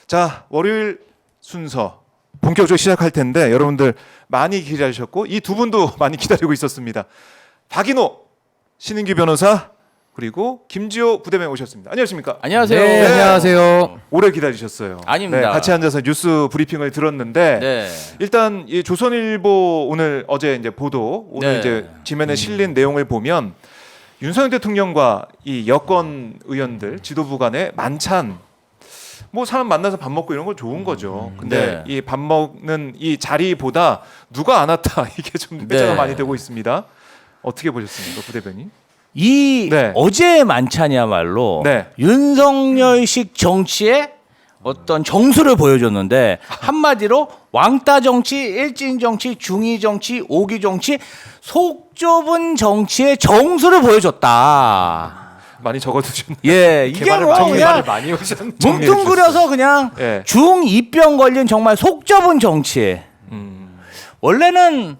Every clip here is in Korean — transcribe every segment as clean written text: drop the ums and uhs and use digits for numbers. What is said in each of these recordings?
자, 월요일 순서 본격적으로 시작할 텐데 여러분들 많이 기다리셨고 이 두 분도 많이 기다리고 있었습니다. 박인호 신인규 변호사 그리고 김지호 부대변인 오셨습니다. 안녕하십니까? 안녕하세요. 네, 안녕하세요. 오래 기다리셨어요. 아닙니다. 네, 같이 앉아서 뉴스 브리핑을 들었는데 네. 일단 이 조선일보 어제 이제 보도 오늘 네. 이제 지면에 실린 내용을 보면 윤석열 대통령과 이 여권 의원들 지도부 간의 만찬 뭐 사람 만나서 밥 먹고 이런 거 좋은 거죠. 근데 네. 이 밥 먹는 이 자리보다 누가 안 왔다 이게 좀 회자가 네. 많이 되고 있습니다. 어떻게 보셨습니까, 부대변인? 이 네. 어제의 만찬이야말로 네. 윤석열식 정치의 어떤 정수를 보여줬는데 한마디로 왕따 정치, 일진 정치, 중위 정치, 오기 정치, 속 좁은 정치의 정수를 보여줬다. 많이 적어두셨네요. 예, 이게 뭐 그냥 많이 오셨네. 뭉뚱그려서 그냥 예. 중2병 걸린 정말 속 좁은 정치. 원래는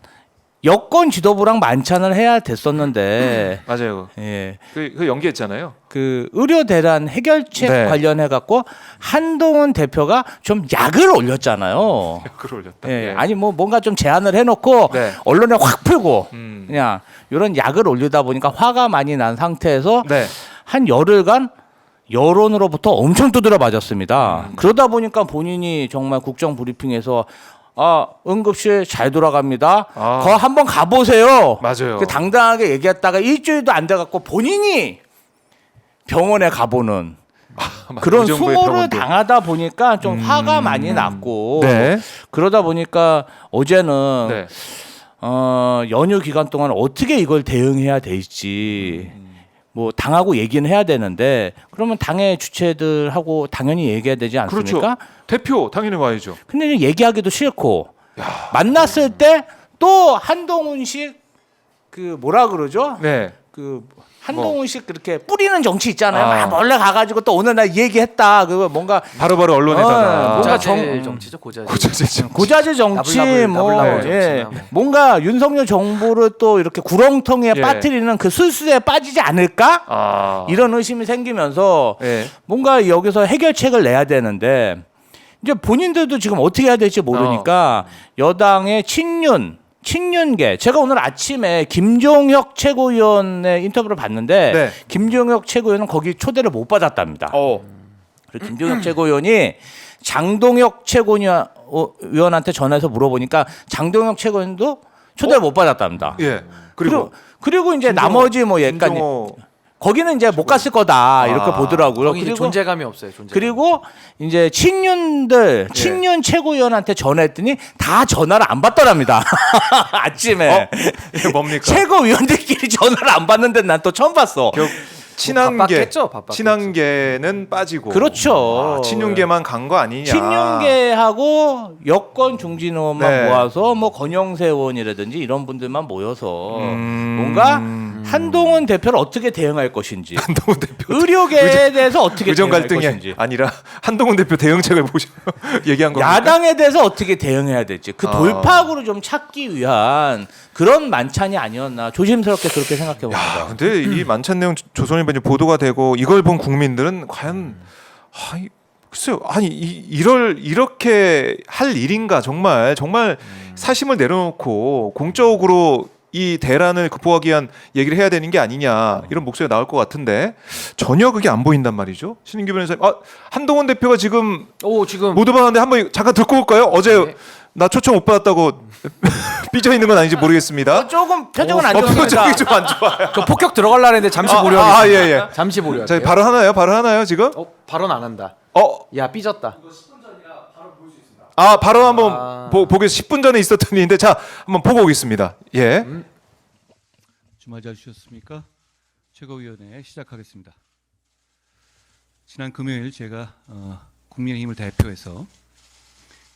여권 지도부랑 만찬을 해야 됐었는데 맞아요. 예. 그 연기했잖아요. 그 의료 대란 해결책 네. 관련해 갖고 한동훈 대표가 좀 약을 올렸잖아요. 글 올렸다. 예. 예. 아니 뭐 뭔가 좀 제안을 해놓고 네. 언론에 확 풀고 그냥 이런 약을 올리다 보니까 화가 많이 난 상태에서 네. 한 열흘간 여론으로부터 엄청 두드려 맞았습니다. 그러다 보니까 본인이 정말 국정 브리핑에서 응급실 잘 돌아갑니다. 아. 거 한번 가보세요. 맞아요. 그 당당하게 얘기했다가 일주일도 안 돼갖고 본인이 병원에 가보는 그런 의정부의 수모를 병원도. 당하다 보니까 좀 화가 많이 났고 네. 그러다 보니까 어제는 네. 연휴 기간 동안 어떻게 이걸 대응해야 될지 뭐 당하고 얘기는 해야 되는데 그러면 당의 주체들하고 당연히 얘기해야 되지 않습니까? 그렇죠. 대표 당연히 와야죠. 근데 얘기하기도 싫고 만났을 때 또 한동훈식 그 뭐라 그러죠? 네. 그 한동훈식 그렇게 뿌리는 정치 있잖아요. 아. 막 몰래 가가지고 또 오늘 나 얘기했다. 그거 뭔가 바로바로 언론에다가 뭔가 고자질 정치죠, 고자질. 고자질 고자질 정치 나불나불, 뭐 나불나불 예. 정치나 뭐. 뭔가 윤석열 정부를 또 이렇게 구렁텅이에 예. 빠뜨리는 그 술수에 빠지지 않을까? 아. 이런 의심이 생기면서 예. 뭔가 여기서 해결책을 내야 되는데 이제 본인들도 지금 어떻게 해야 될지 모르니까 여당의 친윤계 제가 오늘 아침에 김종혁 최고위원의 인터뷰를 봤는데 네. 김종혁 최고위원은 거기 초대를 못 받았답니다. 그리고 김종혁 최고위원이 장동혁 최고위원한테 전화해서 물어보니까 장동혁 최고위원도 초대를 못 받았답니다. 예. 그리고 그리고 이제 나머지 뭐 약간 김종호 거기는 이제 못 갔을 거다 이렇게 보더라고요. 거기 이제 존재감이 없어요. 존재감. 그리고 이제 친윤 최고위원한테 전화했더니 다 전화를 안 받더랍니다. 아침에 이게 뭡니까? 최고위원들끼리 전화를 안 받는데 난 또 처음 봤어. 친한계 바빴겠죠, 바빴겠죠. 친한계는 빠지고 그렇죠. 친윤계만 간 거 아니냐? 친윤계하고 여권 중진 의원만 네. 모아서 뭐 권영세 의원이라든지 이런 분들만 모여서 뭔가 한동훈 대표를 어떻게 대응할 것인지 한동훈 대표 의료계에 대해서 어떻게 의정 대응할 갈등이 것인지 아니라 한동훈 대표 대응책을 보셔 얘기한 겁니다. 야당에 대해서 어떻게 대응해야 될지 그 돌파구를 좀 찾기 위한 그런 만찬이 아니었나 조심스럽게 그렇게 생각해 봅니다. 근데 이 만찬 내용 조선일보 이제 보도가 되고 이걸 본 국민들은 과연 글쎄요. 아니 이렇게 할 일인가 정말 사심을 내려놓고 공적으로 이 대란을 극복하기 위한 얘기를 해야 되는 게 아니냐 이런 목소리가 나올 것 같은데 전혀 그게 안 보인단 말이죠. 신인규 변호사님, 한동훈 대표가 지금 지금 못 받았는데 한번 잠깐 듣고 올까요? 어제 네. 나 초청 못 받았다고 삐져 있는 건 아닌지 모르겠습니다. 조금 표정은 안 좋습니다. 표정이 좀 안 좋아요. 저 폭격 들어가려고 했는데 잠시 보류하겠습니다. 예. 잠시 자, 보류할게요. 바로 하나요 지금? 발언 안 한다. 야, 삐졌다. 바로 한번 보겠습니다. 10분 전에 있었던 일인데 자 한번 보고 오겠습니다. 예. 주말 잘 쉬셨습니까? 최고위원회 시작하겠습니다. 지난 금요일 제가 국민의힘을 대표해서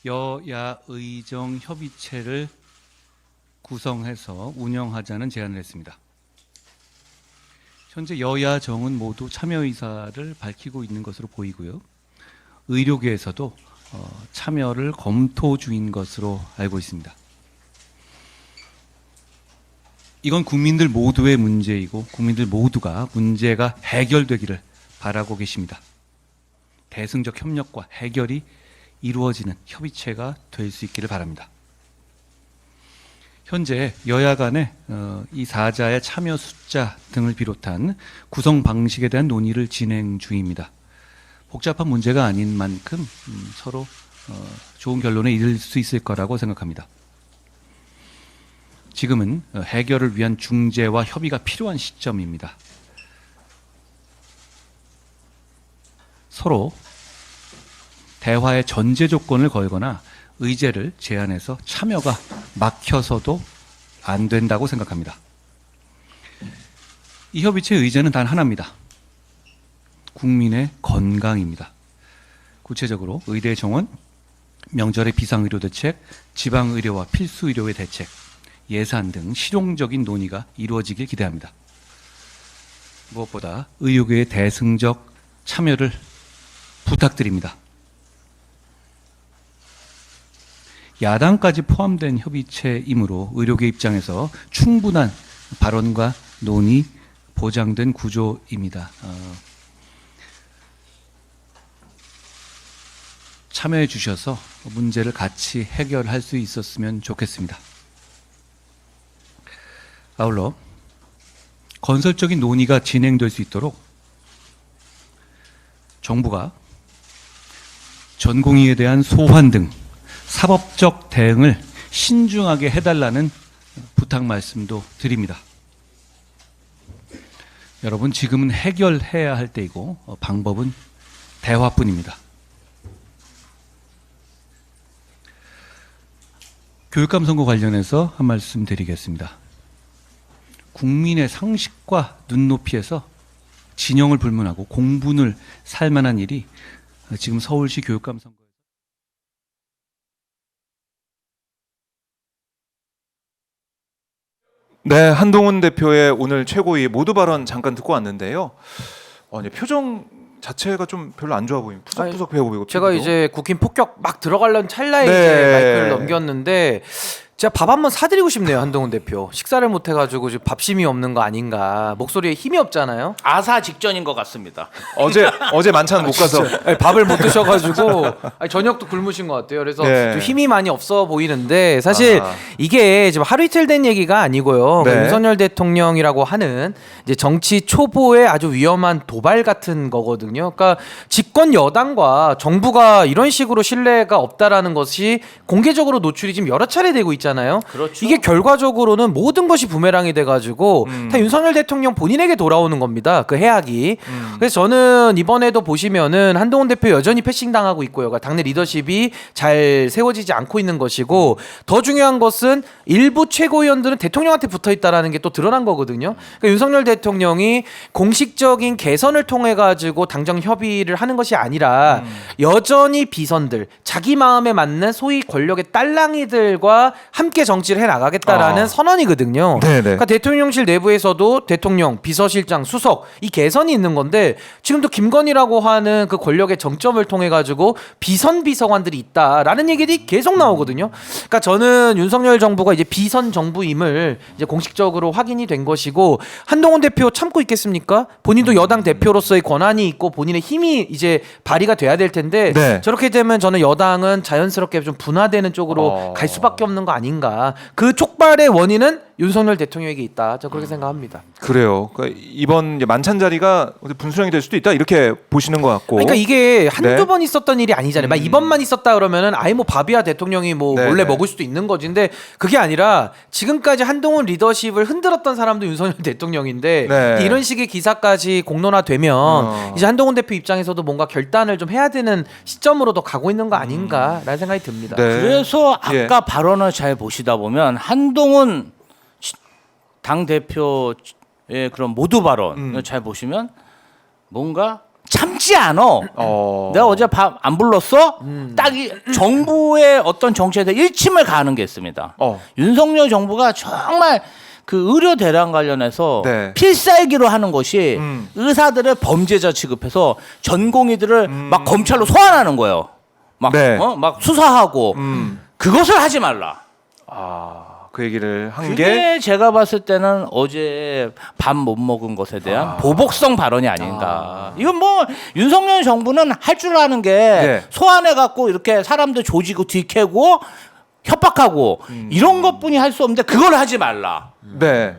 여야 의정 협의체를 구성해서 운영하자는 제안을 했습니다. 현재 여야 정은 모두 참여 의사를 밝히고 있는 것으로 보이고요. 의료계에서도 참여를 검토 중인 것으로 알고 있습니다. 이건 국민들 모두의 문제이고 국민들 모두가 문제가 해결되기를 바라고 계십니다. 대승적 협력과 해결이 이루어지는 협의체가 될 수 있기를 바랍니다. 현재 여야 간에 이 사자의 참여 숫자 등을 비롯한 구성 방식에 대한 논의를 진행 중입니다. 복잡한 문제가 아닌 만큼 서로 좋은 결론에 이를 수 있을 거라고 생각합니다. 지금은 해결을 위한 중재와 협의가 필요한 시점입니다. 서로 대화의 전제 조건을 걸거나 의제를 제안해서 참여가 막혀서도 안 된다고 생각합니다. 이 협의체의 의제는 단 하나입니다. 국민의 건강입니다. 구체적으로 의대 정원, 명절의 비상의료 대책, 지방의료와 필수의료의 대책, 예산 등 실용적인 논의가 이루어지길 기대합니다. 무엇보다 의료계의 대승적 참여를 부탁드립니다. 야당까지 포함된 협의체이므로 의료계 입장에서 충분한 발언과 논의 보장된 구조입니다. 참여해 주셔서 문제를 같이 해결할 수 있었으면 좋겠습니다. 아울러 건설적인 논의가 진행될 수 있도록 정부가 전공의에 대한 소환 등 사법적 대응을 신중하게 해달라는 부탁 말씀도 드립니다. 여러분, 지금은 해결해야 할 때이고 방법은 대화뿐입니다. 교육감 선거 관련해서 한 말씀 드리겠습니다. 국민의 상식과 눈높이에서 진영을 불문하고 공분을 살 만한 일이 지금 서울시 교육감 선거 네, 한동훈 대표의 오늘 최고위 모두 발언 잠깐 듣고 왔는데요. 이제 표정 자체가 좀 별로 안 좋아 보입니다. 푸석푸석 배워 보이고. 제가 이제 국힘 폭격 막 들어가려는 찰나에 네. 이제 마이크를 넘겼는데 제가 밥 한번 사드리고 싶네요. 한동훈 대표 식사를 못 해가지고 지금 밥심이 없는 거 아닌가. 목소리에 힘이 없잖아요. 아사 직전인 것 같습니다. 어제 만찬 못 가서 아니, 밥을 못 드셔가지고 아니, 저녁도 굶으신 것 같아요. 그래서 네. 좀 힘이 많이 없어 보이는데 사실 아하. 이게 지금 하루 이틀 된 얘기가 아니고요. 네. 윤석열 대통령이라고 하는 이제 정치 초보의 아주 위험한 도발 같은 거거든요. 그러니까 집권 여당과 정부가 이런 식으로 신뢰가 없다라는 것이 공개적으로 노출이 지금 여러 차례 되고 있잖아요. 그렇죠. 이게 결과적으로는 모든 것이 부메랑이 돼가지고 다 윤석열 대통령 본인에게 돌아오는 겁니다. 그 해악이. 그래서 저는 이번에도 보시면은 한동훈 대표 여전히 패싱 당하고 있고요. 그러니까 당내 리더십이 잘 세워지지 않고 있는 것이고 더 중요한 것은 일부 최고위원들은 대통령한테 붙어 있다라는 게 또 드러난 거거든요. 그러니까 윤석열 대통령이 공식적인 개선을 통해 가지고 당정 협의를 하는 것이 아니라 여전히 비선들 자기 마음에 맞는 소위 권력의 딸랑이들과 함께 정치를 해 나가겠다라는 선언이거든요. 네네. 그러니까 대통령실 내부에서도 대통령, 비서실장, 수석 이 개선이 있는 건데 지금도 김건희라고 하는 그 권력의 정점을 통해 가지고 비선 비서관들이 있다라는 얘기들이 계속 나오거든요. 그러니까 저는 윤석열 정부가 이제 비선 정부임을 이제 공식적으로 확인이 된 것이고 한동훈 대표 참고 있겠습니까? 본인도 여당 대표로서의 권한이 있고 본인의 힘이 이제 발휘가 돼야 될 텐데 네. 저렇게 되면 저는 여당은 자연스럽게 좀 분화되는 쪽으로 갈 수밖에 없는 거 아닌가. 그 촉발의 원인은 윤석열 대통령에게 있다. 저는 그렇게 생각합니다. 그래요. 그러니까 이번 이제 만찬 자리가 분수령이 될 수도 있다 이렇게 보시는 것 같고. 그러니까 이게 한두 네. 번 있었던 일이 아니잖아요. 막 이번만 있었다 그러면은 아예 뭐 밥이야 대통령이 뭐 네, 몰래 네. 먹을 수도 있는 거지. 근데 그게 아니라 지금까지 한동훈 리더십을 흔들었던 사람도 윤석열 대통령인데 네. 이런 식의 기사까지 공론화되면 이제 한동훈 대표 입장에서도 뭔가 결단을 좀 해야 되는 시점으로 더 가고 있는 거 아닌가라는 생각이 듭니다. 네. 그래서 아까 예. 발언을 잘 보시다 보면 한동훈 당 대표의 그런 모두 발언을 잘 보시면 뭔가 참지 않어. 내가 어제 밥 안 불렀어? 딱 이 정부의 어떤 정치에 대해 일침을 가하는 게 있습니다. 윤석열 정부가 정말 그 의료 대란 관련해서 네. 필살기로 하는 것이 의사들을 범죄자 취급해서 전공의들을 막 검찰로 소환하는 거예요. 막, 네. 막 수사하고 그것을 하지 말라. 그 얘기를 한 게 그게 제가 봤을 때는 어제 밥 못 먹은 것에 대한 보복성 발언이 아닌가. 이건 뭐 윤석열 정부는 할 줄 아는 게 네. 소환해 갖고 이렇게 사람들 조지고 뒤캐고 협박하고 이런 것뿐이 할 수 없는데 그걸 하지 말라. 네.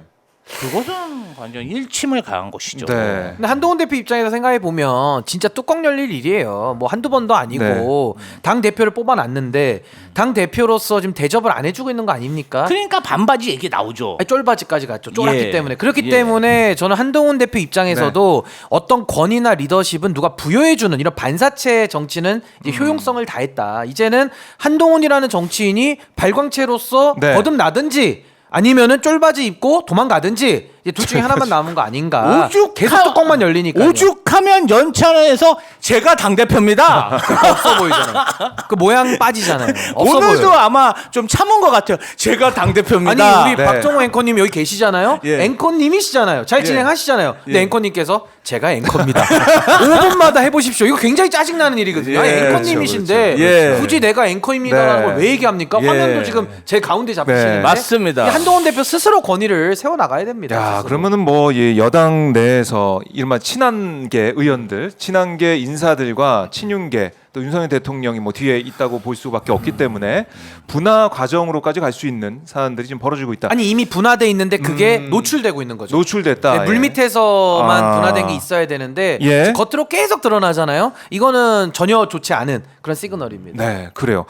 그것은 완전 일침을 가한 것이죠. 네. 근데 한동훈 대표 입장에서 생각해 보면 진짜 뚜껑 열릴 일이에요. 뭐 한두 번도 아니고 당 대표를 뽑아놨는데 당 대표로서 지금 대접을 안 해주고 있는 거 아닙니까? 그러니까 반바지 얘기 나오죠. 아니, 쫄바지까지 갔죠. 쫄았기 예. 때문에. 그렇기 예. 때문에 저는 한동훈 대표 입장에서도 어떤 권위나 리더십은 누가 부여해주는 이런 반사체 정치는 이제 효용성을 다했다. 이제는 한동훈이라는 정치인이 발광체로서 네. 거듭나든지 아니면은 쫄바지 입고 도망가든지 이제 둘 중에 하나만 남은 거 아닌가. 계속 뚜껑만 열리니까. 오죽하면 연찬에서 제가 당 대표입니다. 없어 보이잖아요. 그 모양 빠지잖아요. 없어 오늘도 보여요. 아마 좀 참은 것 같아요. 제가 당 대표입니다. 아니 우리 네. 박정호 앵커님 여기 계시잖아요. 예. 앵커님이시잖아요. 잘 진행하시잖아요. 근데 예. 앵커님께서 제가 앵커입니다. 5분마다 해보십시오. 이거 굉장히 짜증나는 일이거든요. 아니, 예, 앵커님이신데 그렇죠, 그렇죠. 굳이 내가 앵커입니다라는 네. 걸 왜 얘기합니까? 예. 화면도 지금 제 가운데 잡히시는데 네. 맞습니다. 이 한동훈 대표 스스로 권위를 세워 나가야 됩니다. 야, 스스로. 그러면은 뭐 이 여당 내에서 이른바 친한계 의원들, 친한계 인사들과 친윤계 또 윤석열 대통령이 뭐 뒤에 있다고 볼 수밖에 없기 때문에 분화 과정으로까지 갈 수 있는 사안들이 지금 벌어지고 있다. 아니 이미 분화돼 있는데 그게 노출되고 있는 거죠. 노출됐다. 네, 물 밑에서만 아. 분화된 게 있어야 되는데 예. 겉으로 계속 드러나잖아요. 이거는 전혀 좋지 않은 그런 시그널입니다. 네, 그래요.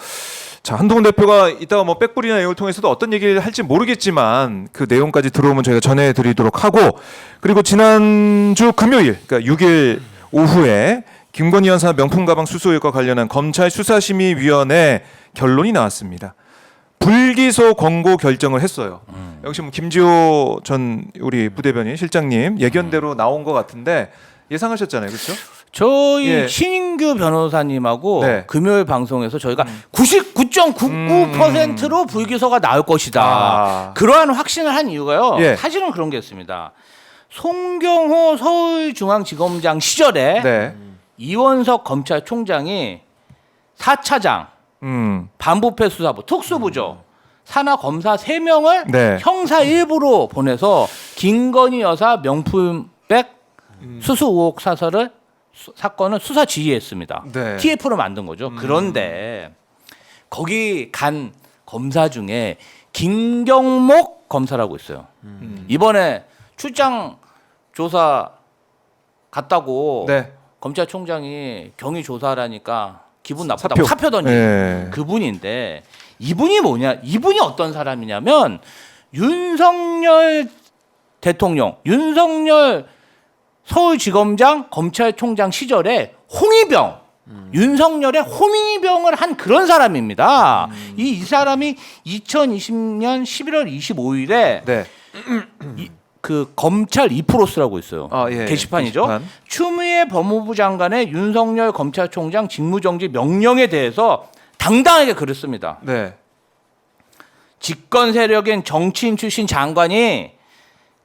자, 한동훈 대표가 이따가 뭐 백불이나 내용을 통해서도 어떤 얘기를 할지 모르겠지만 그 내용까지 들어오면 저희가 전해드리도록 하고, 그리고 지난주 금요일, 그러니까 6일 오후에 김건희 여사 명품 가방 수수 의혹과 관련한 검찰 수사심의위원회 결론이 나왔습니다. 불기소 권고 결정을 했어요. 역시 뭐 김지호 전 우리 부대변인 실장님 예견대로 나온 것 같은데 예상하셨잖아요, 그렇죠? 저희 예. 신인규 변호사님하고 네. 금요일 방송에서 저희가 99.99%로 불기소가 나올 것이다. 아. 그러한 확신을 한 이유가요. 예. 사실은 그런 게 있습니다. 송경호 서울중앙지검장 시절에 네. 이원석 검찰총장이 4차장 반부패 수사부 특수부죠. 산하 검사 3명을 네. 형사 1부로 보내서 김건희 여사 명품백 수수 의혹 사건을 수사 지휘했습니다. 네. TF로 만든 거죠. 그런데 거기 간 검사 중에 김경목 검사라고 있어요. 이번에 출장 조사 갔다고 네. 검찰총장이 경위 조사라니까 기분 나쁘다고 사표. 사표 던진 네. 그분인데 이분이 뭐냐? 이분이 어떤 사람이냐면 윤석열 대통령, 윤석열 서울지검장 검찰총장 시절에 홍위병, 윤석열의 홍위병을 한 그런 사람입니다. 이 사람이 2020년 11월 25일에 네. 그 검찰 2%라고 있어요. 아, 예, 게시판이죠. 게시판. 추미애 법무부 장관의 윤석열 검찰총장 직무정지 명령에 대해서 당당하게 글을 씁니다. 네. 집권 세력인 정치인 출신 장관이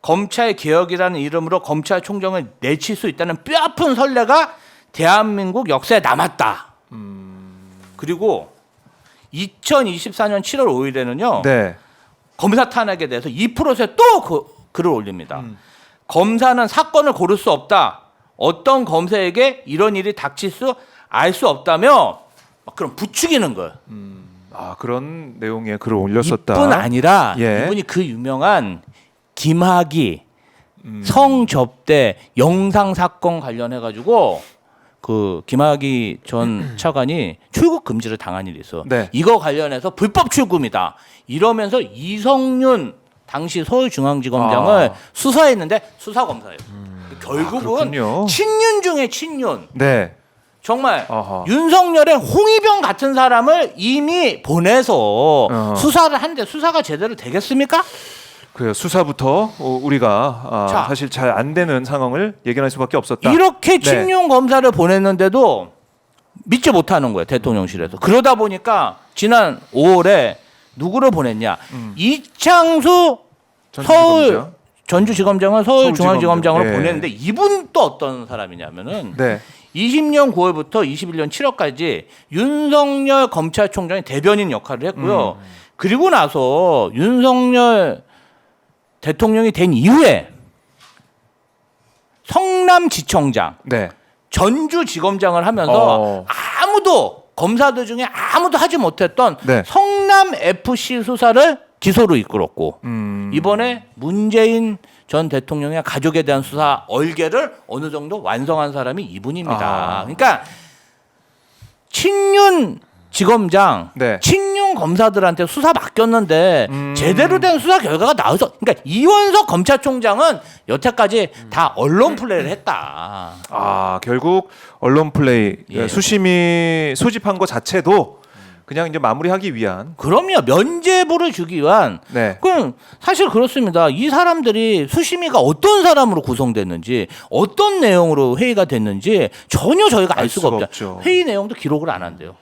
검찰 개혁이라는 이름으로 검찰총장을 내칠 수 있다는 뼈아픈 선례가 대한민국 역사에 남았다. 그리고 2024년 7월 5일에는요. 네. 검사 탄핵에 대해서 2%에 또 글을 올립니다. 검사는 사건을 고를 수 없다. 어떤 검사에게 이런 일이 닥칠 수 알 수 없다며 막 그런 부추기는 거예요. 아, 그런 내용의 글을 올렸었다. 이뿐 아니라 예. 이분이 그 유명한 김학의 성접대 영상 사건 관련해 가지고 그 김학의 전 차관이 출국 금지를 당한 일이 있어. 네. 이거 관련해서 불법 출금이다. 이러면서 이성윤 당시 서울중앙지검장을 수사했는데 수사 검사예요. 결국은 그렇군요. 친윤 중에 친윤. 네. 정말 아하. 윤석열의 홍위병 같은 사람을 이미 보내서 수사를 하는데 수사가 제대로 되겠습니까? 그래요. 수사부터 우리가 자. 사실 잘 안 되는 상황을 예견할 수밖에 없었다. 이렇게 네. 친윤 검사를 보냈는데도 믿지 못하는 거예요. 대통령실에서. 그러다 보니까 지난 5월에 누구를 보냈냐. 이창수 서울 전주지검장을 서울중앙지검장으로 예. 보냈는데 이분 또 어떤 사람이냐면은 네. 20년 9월부터 21년 7월까지 윤석열 검찰총장이 대변인 역할을 했고요. 그리고 나서 윤석열 대통령이 된 이후에 성남지청장, 네. 전주지검장을 하면서 아무도 검사들 중에 아무도 하지 못했던 네. 성남 FC 수사를 기소로 이끌었고 이번에 문재인 전 대통령의 가족에 대한 수사 얼개를 어느 정도 완성한 사람이 이분입니다. 그러니까 친윤 지검장, 네. 친윤 검사들한테 수사 맡겼는데 제대로 된 수사 결과가 나와서, 그러니까 이원석 검찰총장은 여태까지 다 언론 플레이를 했다. 아, 결국 언론 플레이 예. 수심이 소집한 것 자체도 그냥 이제 마무리하기 위한. 그럼요, 면죄부를 주기 위한. 네. 그럼 사실 그렇습니다. 이 사람들이 수심이가 어떤 사람으로 구성됐는지, 어떤 내용으로 회의가 됐는지 전혀 저희가 알 수가 없죠. 회의 내용도 기록을 안 한대요.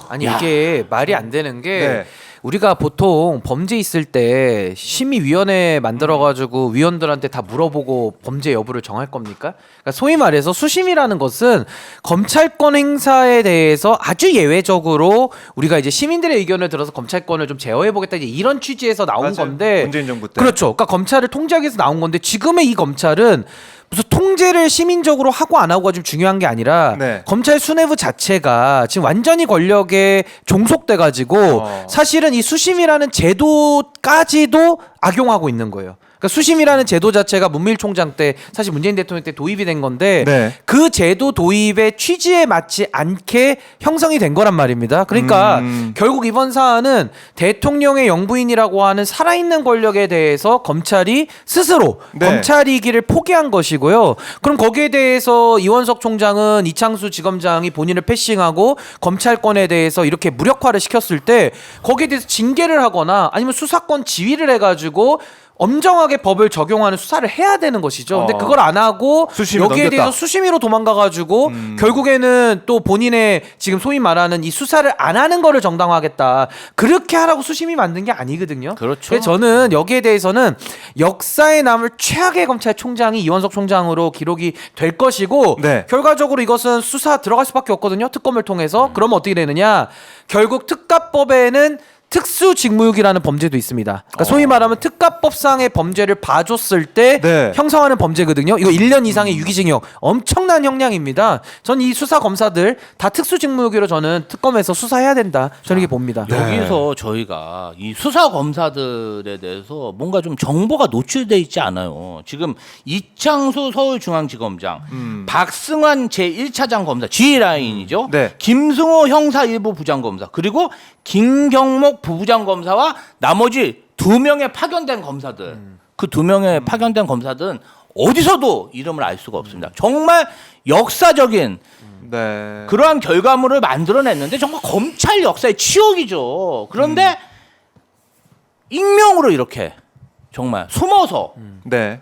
아니 이게 말이 안 되는 게 네. 우리가 보통 범죄 있을 때 심의위원회 만들어가지고 위원들한테 다 물어보고 범죄 여부를 정할 겁니까? 그러니까 소위 말해서 수심이라는 것은 검찰권 행사에 대해서 아주 예외적으로 우리가 이제 시민들의 의견을 들어서 검찰권을 좀 제어해보겠다 이제 이런 취지에서 나온 맞아요. 건데 문재인 정부 때. 그렇죠. 그러니까 검찰을 통제하기 위해서 나온 건데 지금의 이 검찰은 무슨 통제를 시민적으로 하고 안 하고가 좀 중요한 게 아니라 네. 검찰 수뇌부 자체가 지금 완전히 권력에 종속돼 가지고 사실은 이 수심이라는 제도까지도 악용하고 있는 거예요. 그러니까 수심이라는 제도 자체가 문무일 총장 때 사실 문재인 대통령 때 도입이 된 건데 네. 그 제도 도입의 취지에 맞지 않게 형성이 된 거란 말입니다. 그러니까 결국 이번 사안은 대통령의 영부인이라고 하는 살아있는 권력에 대해서 검찰이 스스로 네. 검찰이기를 포기한 것이고요. 그럼 거기에 대해서 이원석 총장은 이창수 지검장이 본인을 패싱하고 검찰권에 대해서 이렇게 무력화를 시켰을 때 거기에 대해서 징계를 하거나 아니면 수사권 지휘를 해가지고 엄정하게 법을 적용하는 수사를 해야 되는 것이죠. 근데 그걸 안 하고 수심을 여기에 넘겼다. 대해서 수심위로 도망가가지고 결국에는 또 본인의 지금 소위 말하는 이 수사를 안 하는 거를 정당화하겠다. 그렇게 하라고 수심이 만든 게 아니거든요. 그렇죠. 그래서 저는 여기에 대해서는 역사에 남을 최악의 검찰총장이 이원석 총장으로 기록이 될 것이고 네. 결과적으로 이것은 수사 들어갈 수밖에 없거든요. 특검을 통해서. 그러면 어떻게 되느냐. 결국 특가법에는 특수직무유기라는 범죄도 있습니다. 그러니까 소위 말하면 특가법상의 범죄를 봐줬을 때 네. 형성하는 범죄거든요. 이거 1년 이상의 유기징역 엄청난 형량입니다. 전 이 수사 검사들 다 특수직무유기로 저는 특검에서 수사해야 된다. 저는 이렇게 봅니다. 여기서 저희가 이 수사 검사들에 대해서 뭔가 좀 정보가 노출돼 있지 않아요. 지금 이창수 서울중앙지검장, 박승환 제1차장 검사 G라인이죠. 네. 김승호 형사 1부 부장검사, 그리고 김경목 부부장검사와 나머지 2명의 파견된 검사들. 그 2명의 파견된 검사들은 어디서도 이름을 알 수가 없습니다. 정말 역사적인 네. 그러한 결과물을 만들어냈는데 정말 검찰 역사의 치욕이죠. 그런데 익명으로 이렇게 정말 숨어서 네.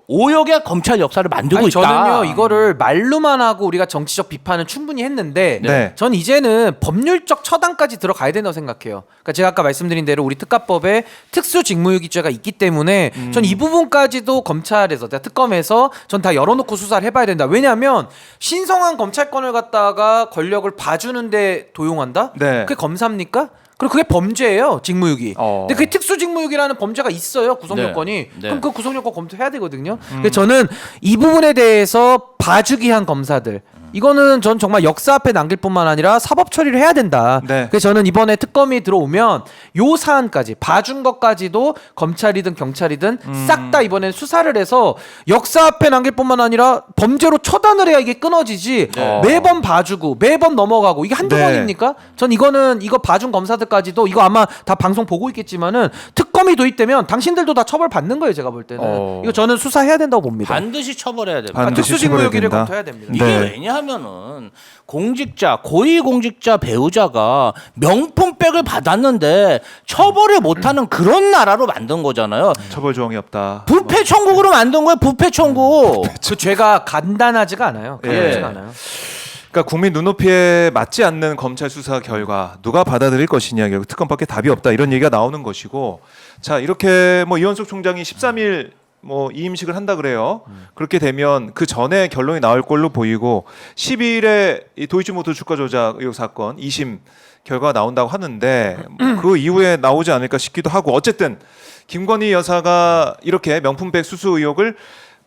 오역의 검찰 역사를 만들고 아니, 있다. 저는요 이거를 말로만 하고 우리가 정치적 비판은 충분히 했는데 네. 전 이제는 법률적 처단까지 들어가야 된다고 생각해요. 그러니까 제가 아까 말씀드린 대로 우리 특가법에 특수직무유기죄가 있기 때문에 전 이 부분까지도 검찰에서 특검에서 전 다 열어놓고 수사를 해봐야 된다. 왜냐하면 신성한 검찰권을 갖다가 권력을 봐주는데 도용한다? 네. 그게 검사입니까? 그리고 그게 범죄예요, 직무유기. 근데 그게 특수직무유기라는 범죄가 있어요, 구성요건이. 네. 그럼 그 구성요건 검토해야 되거든요. 그래서 저는 이 부분에 대해서 봐주기 한 검사들. 이거는 전 정말 역사 앞에 남길 뿐만 아니라 사법 처리를 해야 된다. 네. 그래서 저는 이번에 특검이 들어오면 요 사안까지 봐준 것까지도 검찰이든 경찰이든 싹 다 이번엔 수사를 해서 역사 앞에 남길 뿐만 아니라 범죄로 처단을 해야 이게 끊어지지. 네. 매번 봐주고 매번 넘어가고 이게 한두 네. 번입니까? 전 이거는 이거 봐준 검사들까지도 이거 아마 다 방송 보고 있겠지만은 특검이 도입되면 당신들도 다 처벌 받는 거예요. 제가 볼 때는 이거 저는 수사해야 된다고 봅니다. 반드시 처벌해야 됩니다. 반드시 특수직무유기를 처벌해야 된다. 검토해야 됩니다. 이게 네. 왜냐하면은 공직자, 고위공직자 배우자가 명품백을 받았는데 처벌을 못하는 그런 나라로 만든 거잖아요. 처벌 조항이 없다. 부패 천국으로 만든 거예요. 부패 천국. 그 죄가 간단하지가 않아요. 간단하지가 예. 않아요. 그러니까 국민 눈높이에 맞지 않는 검찰 수사 결과 누가 받아들일 것이냐, 결국 특검밖에 답이 없다 이런 얘기가 나오는 것이고, 자 이렇게 뭐 이원석 총장이 13일 뭐 이임식을 한다 그래요. 그렇게 되면 그 전에 결론이 나올 걸로 보이고 12일에 이 도이치모터 주가 조작 의혹 사건 2심 결과가 나온다고 하는데 그 이후에 나오지 않을까 싶기도 하고 어쨌든 김건희 여사가 이렇게 명품백 수수 의혹을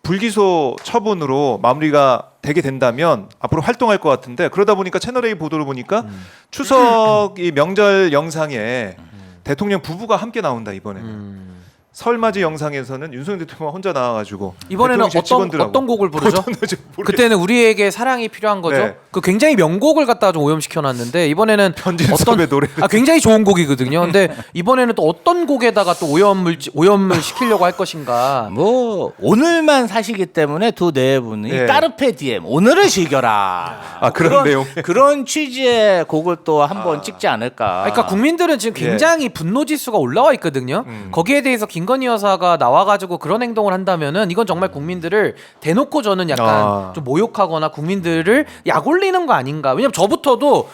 불기소 처분으로 마무리가 되게 된다면 앞으로 활동할 것 같은데 그러다 보니까 채널A 보도를 보니까 추석 이 명절 영상에 대통령 부부가 함께 나온다 이번에는. 설맞이 영상에서는 윤석열 대통령 혼자 나와가지고 이번에는 대통령실 직원들하고 어떤 곡을 부르죠? 어떤지 모르겠어요. 그때는 우리에게 사랑이 필요한 거죠. 네. 그 굉장히 명곡을 갖다가 좀 오염시켜놨는데 이번에는 변진섭의 노래를 굉장히 좋은 곡이거든요. 근데 이번에는 또 어떤 곡에다가 또 오염을 시키려고 할 것인가. 뭐 오늘만 사시기 때문에 두 네 분이 예. 까르페 디엠 오늘을 즐겨라. 아, 그런 내용. 그런 취지의 곡을 또 한번 찍지 않을까. 그러니까 국민들은 지금 굉장히 분노 지수가 올라와 있거든요. 거기에 대해서 김건희 여사가 나와가지고 그런 행동을 한다면은 이건 정말 국민들을 대놓고 저는 약간 좀 모욕하거나 국민들을 약올리는 거 아닌가. 왜냐면 저부터도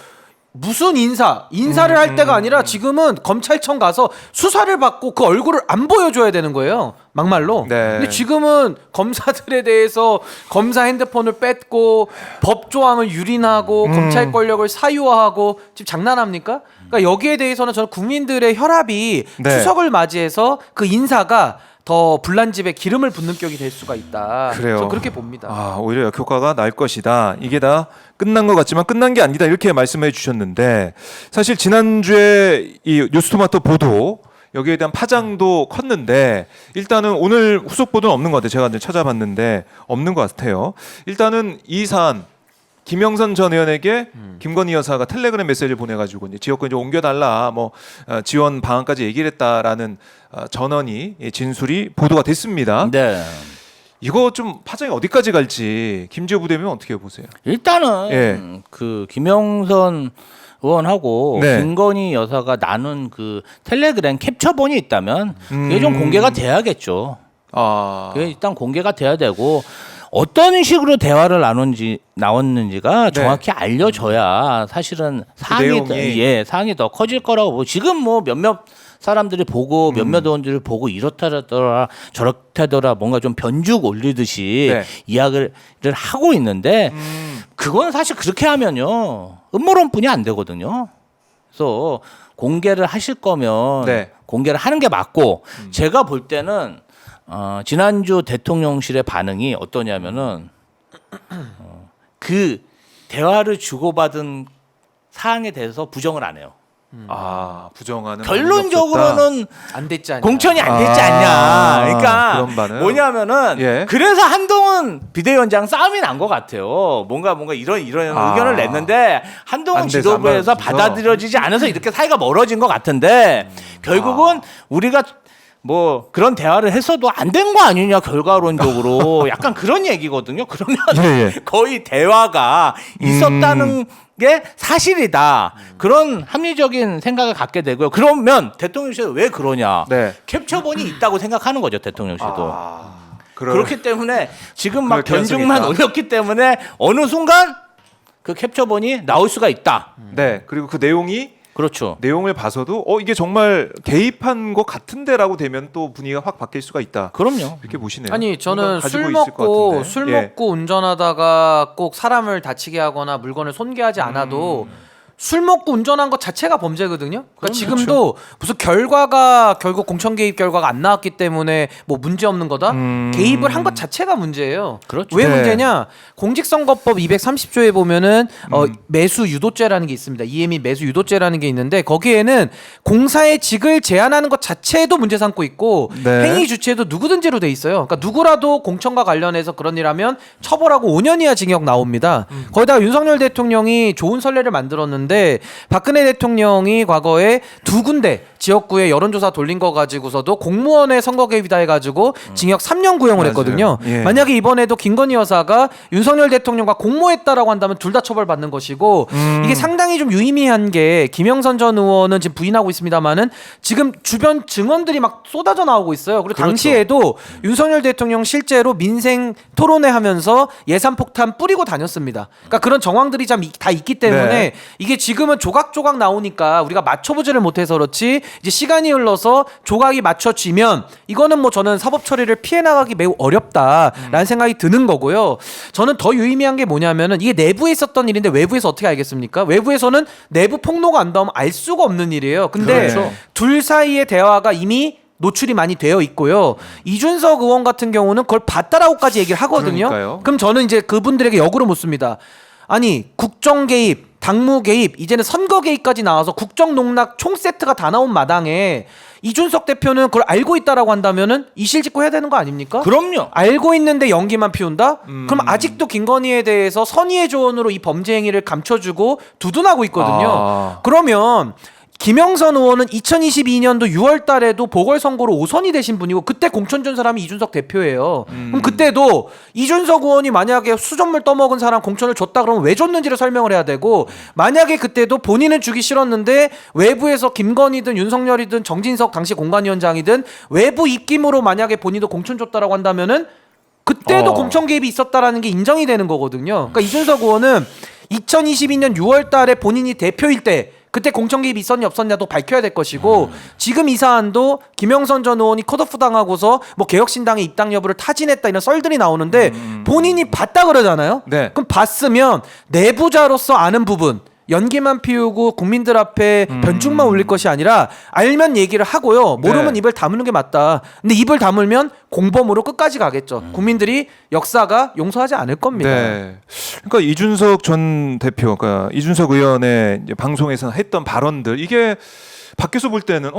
무슨 인사를 할 때가 아니라 지금은 검찰청 가서 수사를 받고 그 얼굴을 안 보여줘야 되는 거예요. 막말로. 네. 근데 지금은 검사들에 대해서 검사 핸드폰을 뺏고 법 조항을 유린하고 검찰 권력을 사유화하고 지금 장난합니까? 그러니까 여기에 대해서는 저는 국민들의 혈압이 네. 추석을 맞이해서 그 인사가 더 불난집에 기름을 붓는 격이 될 수가 있다. 그래요. 저는 그렇게 봅니다. 아, 오히려 역효과가 날 것이다. 이게 다 끝난 것 같지만 끝난 게 아니다. 이렇게 말씀해 주셨는데 사실 지난주에 이 뉴스토마토 보도 여기에 대한 파장도 컸는데 일단은 오늘 후속 보도는 없는 것 같아요. 제가 이제 찾아봤는데 없는 것 같아요. 일단은 이 사안 김영선 전 의원에게 김건희 여사가 텔레그램 메시지를 보내가지고 이제 지역구 이제 옮겨달라 뭐 지원 방안까지 얘기를 했다라는 전원이 진술이 보도가 됐습니다. 네. 이거 좀 파장이 어디까지 갈지 김지호 부대변인 어떻게 보세요? 일단은 예. 그 김영선 의원하고 네. 김건희 여사가 나눈 그 텔레그램 캡처본이 있다면 그게 좀 공개가 돼야겠죠. 아, 그게 일단 공개가 돼야 되고 어떤 식으로 대화를 나왔는지가 정확히 알려져야 사실은 사항이 더 커질 거라고 보고 지금 뭐 몇몇 사람들이 보고 몇몇 의원들이 보고 이렇다더라 저렇다더라 뭔가 좀 변죽 올리듯이 네. 이야기를 하고 있는데 그건 사실 그렇게 하면요 음모론뿐이 안 되거든요. 그래서 공개를 하실 거면 네. 공개를 하는 게 맞고 제가 볼 때는 지난주 대통령실의 반응이 어떠냐면은 그 대화를 주고받은 사항에 대해서 부정을 안 해요. 아 부정하는 결론적으로는 안 됐지 않냐. 공천이 안 됐지 않냐. 그러니까 그런 반응. 뭐냐면은 예. 그래서 한동훈 비대위원장 싸움이 난 것 같아요. 뭔가 이런 의견을 냈는데 한동훈 안 돼서, 지도부에서 안 받아서. 받아들여지지 않아서 이렇게 사이가 멀어진 것 같은데 결국은 우리가 뭐 그런 대화를 했어도 안 된 거 아니냐 결과론적으로 약간 그런 얘기거든요. 그러면 예. 거의 대화가 있었다는 게 사실이다. 그런 합리적인 생각을 갖게 되고요. 그러면 대통령실은 왜 그러냐? 네. 캡처본이 있다고 생각하는 거죠. 대통령실도. 그렇기 때문에 지금 막 그럴 가능성이 변죽만 있다. 올렸기 때문에 어느 순간 그 캡처본이 나올 수가 있다. 네 그리고 그 그렇죠. 내용을 봐서도 이게 정말 개입한 것 같은데라고 되면 또 분위기가 확 바뀔 수가 있다. 그럼요. 이렇게 보시네요. 아니 저는 뭔가 가지고 술 있을 것 먹고 같은데. 술 예. 먹고 운전하다가 꼭 사람을 다치게 하거나 물건을 손괴하지 않아도 술 먹고 운전한 것 자체가 범죄거든요. 그러니까 지금도 무슨 결과가 결국 공천 개입 결과가 안 나왔기 때문에 뭐 문제 없는 거다. 개입을 한 것 자체가 문제예요. 그렇죠. 왜 네. 문제냐? 공직선거법 230조에 보면은 매수 유도죄라는 게 있습니다. 이해 및 매수 유도죄라는 게 있는데 거기에는 공사의 직을 제한하는 것 자체도 문제 삼고 있고 네. 행위 주체도 누구든지로 돼 있어요. 그러니까 누구라도 공천과 관련해서 그런 일하면 처벌하고 5년 이하 징역 나옵니다. 거기다가 윤석열 대통령이 좋은 선례를 만들었는데 박근혜 대통령이 과거에 두 군데 지역구에 여론조사 돌린 거 가지고서도 공무원의 선거 개입이다 해가지고 징역 3년 구형을 맞아요. 했거든요. 예. 만약에 이번에도 김건희 여사가 윤석열 대통령과 공모했다라고 한다면 둘 다 처벌받는 것이고 이게 상당히 좀 유의미한 게 김영선 전 의원은 지금 부인하고 있습니다만은 지금 주변 증언들이 막 쏟아져 나오고 있어요. 그리고 당시에도 윤석열 대통령 실제로 민생 토론회 하면서 예산 폭탄 뿌리고 다녔습니다. 그러니까 그런 정황들이 다 있기 때문에 네. 이게 지금은 조각조각 나오니까 우리가 맞춰보지를 못해서 그렇지 이제 시간이 흘러서 조각이 맞춰지면 이거는 뭐 저는 사법 처리를 피해 나가기 매우 어렵다라는 생각이 드는 거고요. 저는 더 유의미한 게 뭐냐면은 이게 내부에 있었던 일인데 외부에서 어떻게 알겠습니까? 외부에서는 내부 폭로가 안 나오면 알 수가 없는 일이에요. 근데 그렇죠. 둘 사이의 대화가 이미 노출이 많이 되어 있고요. 이준석 의원 같은 경우는 그걸 봤다라고까지 얘기를 하거든요. 그러니까요. 그럼 저는 이제 그분들에게 역으로 묻습니다. 아니 국정 개입, 당무 개입, 이제는 선거 개입까지 나와서 국정 농락 총 세트가 다 나온 마당에 이준석 대표는 그걸 알고 있다라고 한다면은 이실직고 해야 되는 거 아닙니까? 그럼요. 알고 있는데 연기만 피운다? 그럼 아직도 김건희에 대해서 선의의 조언으로 이 범죄 행위를 감춰주고 두둔하고 있거든요. 아. 그러면 김영선 의원은 2022년도 6월 달에도 보궐선거로 5선이 되신 분이고 그때 공천 준 사람이 이준석 대표예요. 그럼 그때도 이준석 의원이 만약에 수돗물 떠먹은 사람 공천을 줬다 그러면 왜 줬는지를 설명을 해야 되고 만약에 그때도 본인은 주기 싫었는데 외부에서 김건희든 윤석열이든 정진석 당시 공관위원장이든 외부 입김으로 만약에 본인도 공천 줬다라고 한다면은 그때도 공천 개입이 있었다라는 게 인정이 되는 거거든요. 그러니까 이준석 의원은 2022년 6월 달에 본인이 대표일 때 그때 공천 개입이 있었냐 없었냐도 밝혀야 될 것이고 지금 이 사안도 김영선 전 의원이 컷오프 당하고서 뭐 개혁신당의 입당 여부를 타진했다 이런 썰들이 나오는데 본인이 봤다 그러잖아요. 네. 그럼 봤으면 내부자로서 아는 부분 연기만 피우고 국민들 앞에 변죽만 올릴 것이 아니라 알면 얘기를 하고요. 모르면 네. 입을 다무는 게 맞다. 근데 입을 다물면 공범으로 끝까지 가겠죠. 국민들이 역사가 용서하지 않을 겁니다. 네. 그러니까 이준석 전 대표, 그러니까 이준석 의원의 이제 방송에서 했던 발언들 이게 밖에서 볼 때는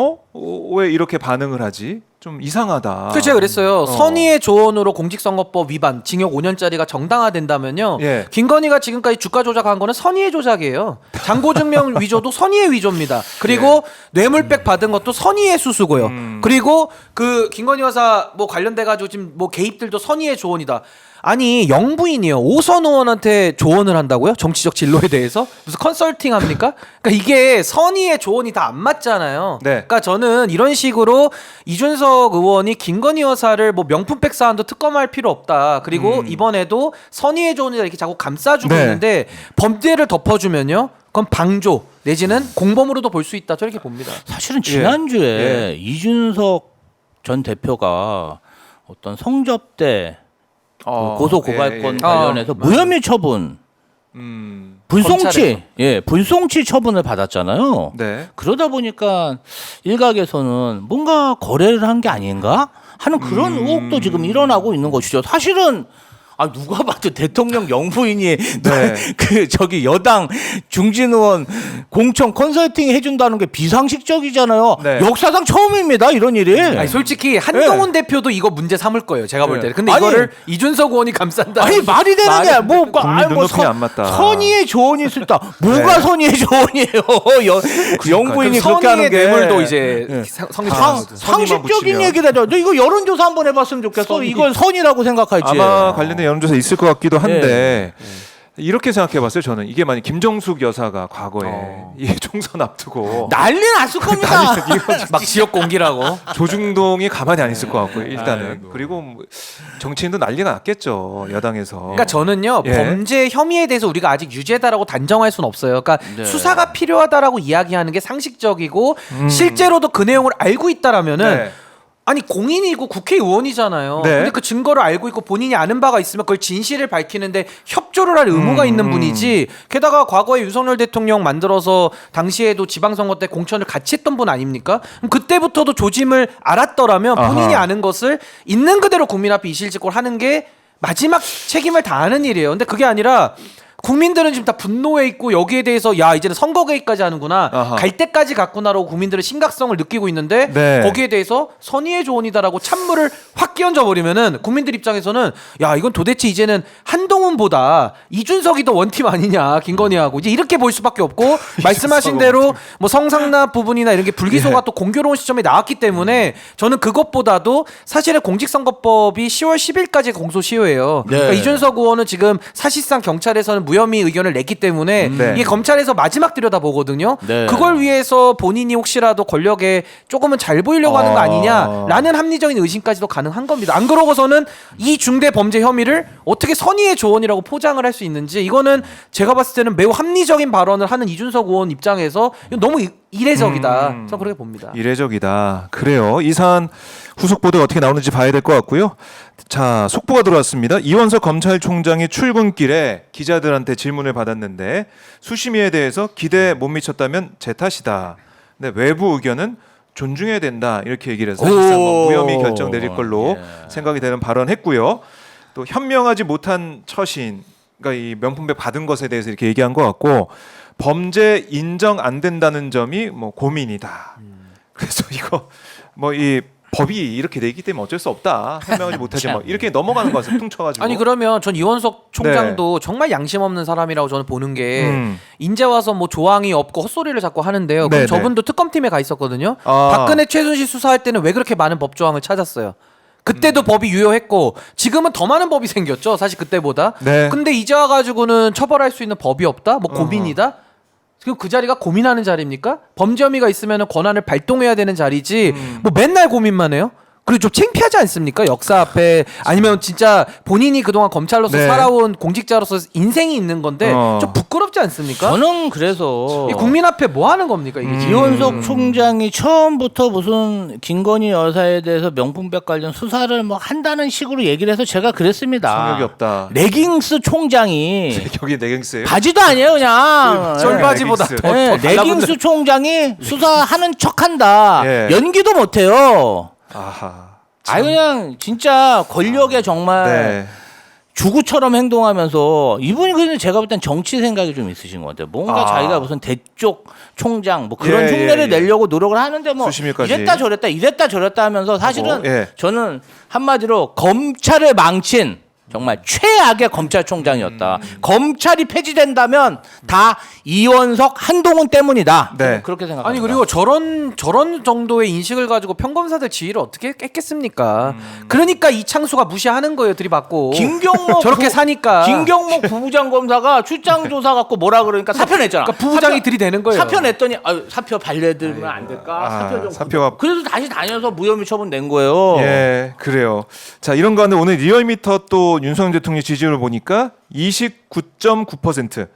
왜 이렇게 반응을 하지? 좀 이상하다. 그래서 제가 그랬어요. 선의의 조언으로 공직선거법 위반, 징역 5년짜리가 정당화된다면요. 예. 김건희가 지금까지 주가 조작한 거는 선의의 조작이에요. 잔고증명 위조도 선의의 위조입니다. 그리고 뇌물백 받은 것도 선의의 수수고요. 그리고 그 김건희 여사 뭐 관련돼 가지고 지금 뭐 개입들도 선의의 조언이다. 아니 영부인이요 5선 의원한테 조언을 한다고요? 정치적 진로에 대해서 무슨 컨설팅 합니까? 그러니까 이게 선의의 조언이 다 안 맞잖아요. 네. 그러니까 저는 이런 식으로 이준석 의원이 김건희 여사를 뭐 명품백 사안도 특검할 필요 없다. 그리고 이번에도 선의의 조언이다 이렇게 자꾸 감싸주고 네. 있는데 범죄를 덮어주면요. 그건 방조 내지는 공범으로도 볼 수 있다. 저렇게 봅니다. 사실은 지난주에 예. 이준석 전 대표가 어떤 성접대 고소 고발권 예. 관련해서 무혐의 처분 분송치 처분을 받았잖아요. 네. 그러다 보니까 일각에서는 뭔가 거래를 한 게 아닌가 하는 그런 의혹도 지금 일어나고 있는 것이죠. 사실은 누가 봐도 대통령 영부인이 그 저기 여당 중진 의원 공천 컨설팅 해준다는 게 비상식적이잖아요. 네. 역사상 처음입니다 이런 일이. 아니 솔직히 한동훈 대표도 이거 문제 삼을 거예요. 제가 볼 때는. 근데 이거를 이거를 이준석 의원이 감싼다. 아니 말이 되느냐? 국민 눈높이는 안 맞다. 선의의 조언이 있을 때 뭐가 선의의 조언이에요? 영부인이 그럼 그렇게 하는 게 뇌물도 이제 상식적인 얘기다. 너 이거 여론조사 한번 해봤으면 좋겠어. 이건 선이라고 생각하지. 아마 관련된 여론조사 있을 것 같기도 한데 이렇게 생각해봤어요. 저는 이게 만약 김정숙 여사가 과거에 이 총선 앞두고 난리 났을 겁니다. 막 지역 공기라고. 조중동이 가만히 안 있을 것 같고요. 일단은 그리고 뭐 정치인도 난리가 났겠죠. 여당에서. 그러니까 저는요 예. 범죄 혐의에 대해서 우리가 아직 유죄다라고 단정할 수는 없어요. 그러니까 수사가 필요하다라고 이야기하는 게 상식적이고 실제로도 그 내용을 알고 있다라면은. 네. 아니 공인이고 국회의원이잖아요. 네. 근데 그 증거를 알고 있고 본인이 아는 바가 있으면 그걸 진실을 밝히는데 협조를 할 의무가 있는 분이지. 게다가 과거에 윤석열 대통령 만들어서 당시에도 지방선거 때 공천을 같이 했던 분 아닙니까? 그럼 그때부터도 조짐을 알았더라면 본인이 아하. 아는 것을 있는 그대로 국민 앞에 이실직고를 하는 게 마지막 책임을 다하는 일이에요. 근데 그게 아니라 국민들은 지금 다 분노해 있고 여기에 대해서 야 이제는 선거 개입까지 하는구나 아하. 갈 때까지 갔구나라고 국민들은 심각성을 느끼고 있는데 네. 거기에 대해서 선의의 조언이다라고 찬물을 확 끼얹어 버리면은 국민들 입장에서는 야 이건 도대체 이제는 한동훈보다 이준석이 더 원팀 아니냐 김건희하고 이제 이렇게 볼 수밖에 없고 말씀하신 대로 뭐 성상납 부분이나 이런 게 불기소가 또 공교로운 시점에 나왔기 때문에 저는 그것보다도 사실은 공직선거법이 10월 10일까지 공소시효예요. 그러니까 이준석 의원은 지금 사실상 경찰에서는 무혐의 의견을 냈기 때문에 이게 검찰에서 마지막 들여다보거든요. 그걸 위해서 본인이 혹시라도 권력에 조금은 잘 보이려고 하는 거 아니냐라는 합리적인 의심까지도 가능한 겁니다. 안 그러고서는 이 중대 범죄 혐의를 어떻게 선의의 조언이라고 포장을 할 수 있는지 이거는 제가 봤을 때는 매우 합리적인 발언을 하는 이준석 의원 입장에서 너무 이례적이다. 저는 그렇게 봅니다. 이례적이다. 그래요. 이 사안 후속 보도 어떻게 나오는지 봐야 될 것 같고요. 자, 속보가 들어왔습니다. 이원석 검찰총장이 출근길에 기자들한테 질문을 받았는데 수심위에 대해서 기대에 못 미쳤다면 제 탓이다. 근데 외부 의견은 존중해야 된다. 이렇게 얘기를 해서 사실상 뭐 무혐의 결정 내릴 걸로 생각이 되는 발언했고요. 또 현명하지 못한 처신, 그러니까 이 명품백 받은 것에 대해서 이렇게 얘기한 것 같고 범죄 인정 안 된다는 점이 뭐 고민이다. 그래서 이거 뭐 이 법이 이렇게 돼 있기 때문에 어쩔 수 없다. 현명하지 못하지 뭐 이렇게 넘어가는 것 같아요. 퉁쳐가지고. 아니 그러면 전 이원석 총장도 정말 양심 없는 사람이라고 저는 보는 게 인제 와서 뭐 조항이 없고 헛소리를 자꾸 하는데요. 그럼 네네. 저분도 특검팀에 가 있었거든요. 아. 박근혜 최순실 수사할 때는 왜 그렇게 많은 법조항을 찾았어요? 그때도 법이 유효했고 지금은 더 많은 법이 생겼죠. 사실 그때보다. 네. 근데 이제 와가지고는 처벌할 수 있는 법이 없다? 뭐 고민이다? 지금 그 자리가 고민하는 자리입니까? 범죄 혐의가 있으면 권한을 발동해야 되는 자리지 뭐 맨날 고민만 해요? 그리고 좀 창피하지 않습니까? 역사 앞에 아니면 진짜 본인이 그동안 검찰로서 네. 살아온 공직자로서 인생이 있는 건데 어. 좀 부끄럽지 않습니까? 저는 그래서 이 국민 앞에 뭐 하는 겁니까 이게? 이원석 총장이 처음부터 무슨 김건희 여사에 대해서 명품백 관련 수사를 뭐 한다는 식으로 얘기를 해서 제가 그랬습니다. 성역이 없다. 레깅스 총장이 여기 내갱스예요. 바지도 아니에요 그냥. 쫄바지보다 레깅스. 더 네, 달라붙는- 레깅스 총장이 수사하는 척한다. 예. 연기도 못해요. 아하. 아니 그냥 진짜 권력에 정말 네. 주구처럼 행동하면서 이분이 근데 제가 볼 땐 정치 생각이 좀 있으신 것 같아요. 뭔가 아. 자기가 무슨 대쪽 총장 뭐 그런 예, 흉내를 예, 예. 내려고 노력을 하는데 뭐 수심위까지. 이랬다 저랬다 하면서 사실은 하고, 예. 저는 한마디로 검찰을 망친 정말 최악의 검찰총장이었다. 검찰이 폐지된다면 다 이원석 한동훈 때문이다. 네. 저는 그렇게 생각합니다. 아니 그리고 저런 정도의 인식을 가지고 평검사들 지위를 어떻게 깼겠습니까? 그러니까 이창수가 무시하는 거예요, 들이받고. 김경목 저렇게 사니까. 김경목 부부장 검사가 출장 조사 갖고 뭐라 그러니까 사표 냈잖아. 그러니까 부부장이 들이대는 거예요. 사표 냈더니 아유, 사표 발려들면 안 될까? 아, 사표 좀 사표가- 그래서 다시 다녀서 무혐의 처분 낸 거예요. 예, 그래요. 자, 이런 가운데 오늘 리얼미터 또 윤석열 대통령 지지율을 보니까 29.9%.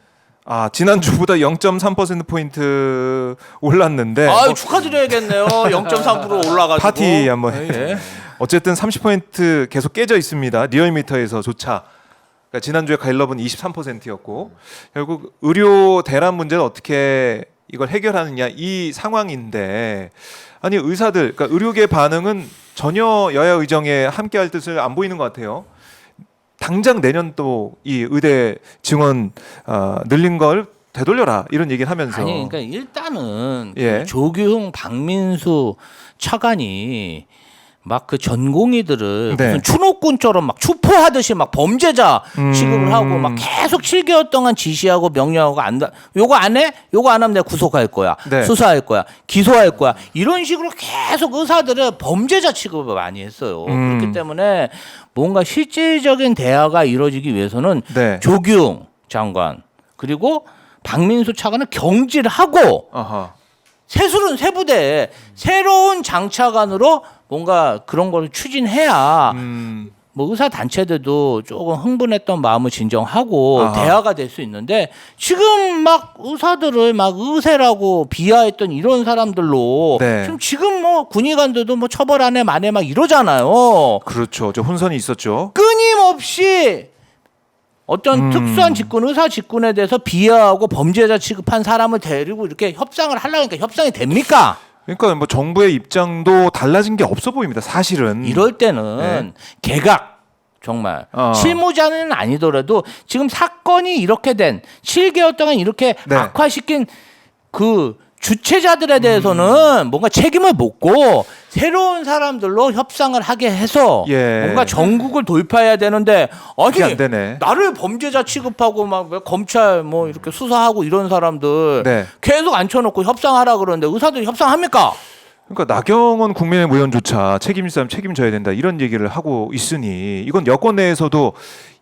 아, 지난주보다 0.3% 포인트 올랐는데 아유, 뭐 축하드려야겠네요. 0.3% 올라가지고. 파티 한번 예. 어쨌든 30% 계속 깨져 있습니다. 리얼미터에서조차. 그러니까 지난주에 가일럽은 23%였고 결국 의료 대란 문제를 어떻게 이걸 해결하느냐 이 상황인데 아니 의사들 그러니까 의료계 반응은 전혀 여야 의정에 함께할 뜻을 안 보이는 것 같아요. 당장 내년 또 이 의대 증원 늘린 걸 되돌려라 이런 얘기를 하면서 아니 그러니까 일단은 예. 그 조규흥, 박민수 차관이 막 그 전공의들을 네. 무슨 추노꾼처럼 막 추포하듯이 막 범죄자 취급을 하고 막 계속 7개월 동안 지시하고 명령하고 요거 안 해? 요거 안 하면 내가 구속할 거야. 네. 수사할 거야. 기소할 거야. 이런 식으로 계속 의사들을 범죄자 취급을 많이 했어요. 그렇기 때문에 뭔가 실질적인 대화가 이루어지기 위해서는 네. 조규흥 장관 그리고 박민수 차관을 경질하고 아하. 세술은 세부대에 새로운 장차관으로 뭔가 그런 걸 추진해야 뭐 의사 단체들도 조금 흥분했던 마음을 진정하고 아하. 대화가 될 수 있는데 지금 막 의사들을 막 의사라고 비하했던 이런 사람들로 네. 지금 뭐 군의관들도 뭐 처벌 안 해 만해 막 이러잖아요. 그렇죠. 저 혼선이 있었죠. 끊임없이 어떤 특수한 직군, 의사 직군에 대해서 비하하고 범죄자 취급한 사람을 데리고 이렇게 협상을 하려니까 협상이 됩니까? 그러니까 뭐 정부의 입장도 달라진 게 없어 보입니다. 사실은 이럴 때는 개각 정말 실무자는 아니더라도 지금 사건이 이렇게 된 7개월 동안 이렇게 네. 악화시킨 그 주체자들에 대해서는 뭔가 책임을 묻고 새로운 사람들로 협상을 하게 해서 예. 뭔가 전국을 돌파해야 되는데 그게 아니 안 되네. 나를 범죄자 취급하고 막 검찰 뭐 이렇게 수사하고 이런 사람들 네. 계속 앉혀놓고 협상하라 그러는데 의사들이 협상합니까? 그러니까 나경원 국민의힘 의원조차 책임질 사람 책임져야 된다 이런 얘기를 하고 있으니 이건 여권 내에서도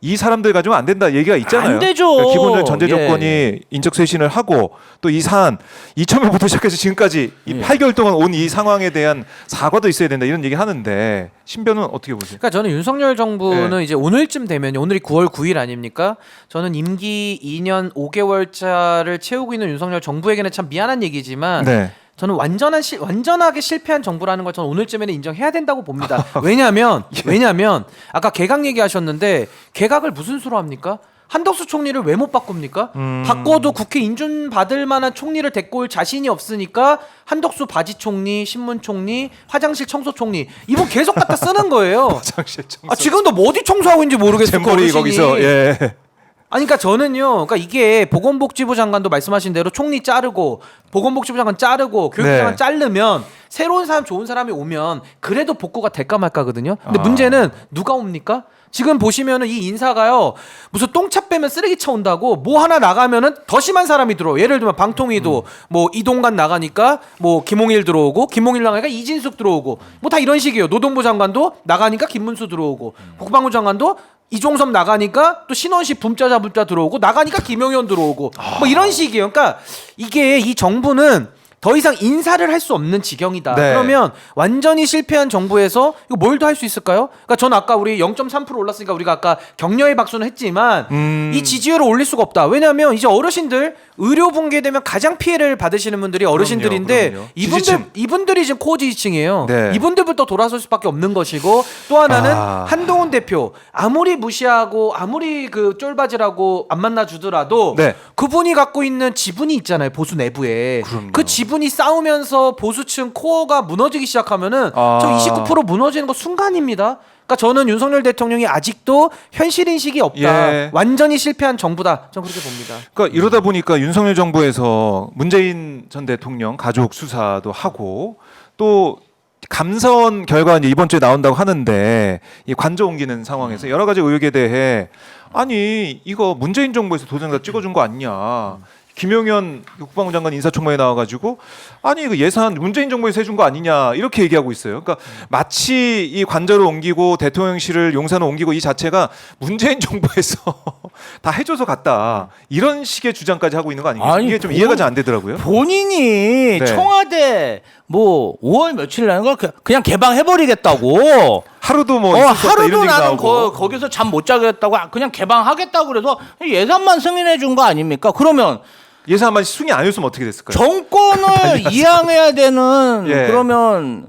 이 사람들 가지고 안 된다 얘기가 있잖아요. 안 되죠. 그러니까 기본적인 전제 조건이 예. 인적 쇄신을 하고 또 이 사안 2000년부터 시작해서 지금까지 이 예. 8개월 동안 온 이 상황에 대한 사과도 있어야 된다 이런 얘기 하는데 신변은 어떻게 보세요? 그러니까 저는 윤석열 정부는 네. 이제 오늘쯤 되면 오늘이 9월 9일 아닙니까? 저는 임기 2년 5개월차를 채우고 있는 윤석열 정부에게는 참 미안한 얘기지만 네. 저는 완전하게 실패한 정부라는 걸 저는 오늘쯤에는 인정해야 된다고 봅니다. 왜냐하면 아까 개각 얘기하셨는데 개각을 무슨 수로 합니까? 한덕수 총리를 왜 못 바꿉니까? 바꿔도 국회 인준 받을 만한 총리를 데리고 올 자신이 없으니까 한덕수 바지 총리, 신문 총리, 화장실 청소 총리 이분 계속 갖다 쓰는 거예요. 화장실 청소. 지금도 뭐 어디 청소하고 있는지 모르겠어요. 잼버리 거기서 예. 아니 그러니까 저는요. 그러니까 이게 보건복지부 장관도 말씀하신 대로 총리 자르고 보건복지부 장관 자르고 교육부 장관 자르면 새로운 사람 좋은 사람이 오면 그래도 복구가 될까 말까거든요. 근데 문제는 누가 옵니까? 지금 보시면은 이 인사가요. 무슨 똥차 빼면 쓰레기차 온다고 뭐 하나 나가면은 더 심한 사람이 들어. 예를 들면 방통위도 뭐 이동관 나가니까 뭐 김홍일 들어오고 김홍일 나가니까 이진숙 들어오고 뭐 다 이런 식이에요. 노동부 장관도 나가니까 김문수 들어오고 국방부 장관도 이종섭 나가니까 또 신원식 붐짜 잡을자 들어오고 나가니까 김용현 들어오고 뭐 이런 식이에요. 그러니까 이게 이 정부는 더 이상 인사를 할 수 없는 지경이다. 네. 그러면 완전히 실패한 정부에서 이거 뭘 더 할 수 있을까요? 그러니까 저는 아까 우리 0.3% 올랐으니까 우리가 아까 격려의 박수는 했지만 이 지지율을 올릴 수가 없다. 왜냐하면 이제 어르신들 의료 붕괴되면 가장 피해를 받으시는 분들이 어르신들인데 그럼요. 이분들이 지금 코어 지지층이에요. 네. 이분들부터 돌아설 수밖에 없는 것이고 또 하나는 한동훈 대표 아무리 무시하고 아무리 그 쫄바지라고 안 만나 주더라도 네. 그분이 갖고 있는 지분이 있잖아요. 보수 내부에. 그럼요. 그 지분이 싸우면서 보수층 코어가 무너지기 시작하면은 저 29% 무너지는 거 순간입니다. 그러니까 저는 윤석열 대통령이 아직도 현실 인식이 없다. 예. 완전히 실패한 정부다. 저는 그렇게 봅니다. 그러니까 이러다 보니까 윤석열 정부에서 문재인 전 대통령 가족 수사도 하고 또 감사원 결과 이제 이번 주에 나온다고 하는데 이 관저 옮기는 상황에서 여러 가지 의혹에 대해 아니 이거 문재인 정부에서 도장 다 찍어준 거 아니냐. 김용현 국방부 장관 인사청문회에 나와가지고 아니 이거 예산 문재인 정부에서 해준 거 아니냐 이렇게 얘기하고 있어요. 그러니까 마치 이 관저를 옮기고 대통령실을 용산을 옮기고 이 자체가 문재인 정부에서 다 해줘서 갔다 이런 식의 주장까지 하고 있는 거 아니겠어요? 아니, 이게 좀 이해가 잘 안 되더라고요. 본인이 네. 청와대 뭐 5월 며칠 나는 걸 그냥 개방해버리겠다고. 하루도 뭐 있을 수 없다 하루도 이런 얘기 나는 나오고. 거기서 잠 못 자겠다고 그냥 개방하겠다고 그래서 예산만 승인해 준 거 아닙니까? 그러면 예산만 승인 안 했으면 어떻게 됐을까요? 정권을 이양해야 되는 예. 그러면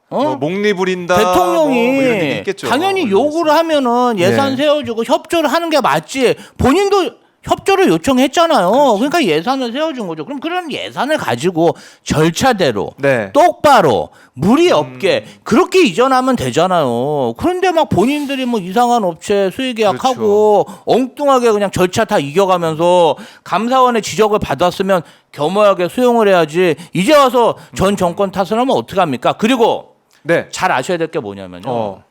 뭐 목리 부린다. 대통령이 뭐 이런 얘기 있겠죠. 당연히 요구를 하면은 예산 예. 세워주고 협조를 하는 게 맞지. 본인도 협조를 요청했잖아요. 그러니까 예산을 세워준 거죠. 그럼 그런 예산을 가지고 절차대로 네. 똑바로 무리 없게 그렇게 이전하면 되잖아요. 그런데 막 본인들이 뭐 이상한 업체 수의 계약하고 엉뚱하게 그냥 절차 다 이겨가면서 감사원의 지적을 받았으면 겸허하게 수용을 해야지. 이제 와서 전 정권 탓을 하면 어떡합니까? 그리고 네. 잘 아셔야 될 게 뭐냐면요. 어.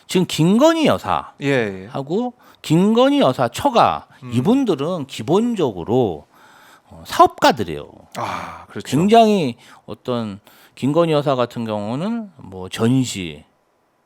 지금 김건희 여사하고 예. 김건희 여사 처가 이분들은 기본적으로 사업가들이에요. 아, 그렇죠. 굉장히 어떤 김건희 여사 같은 경우는 뭐 전시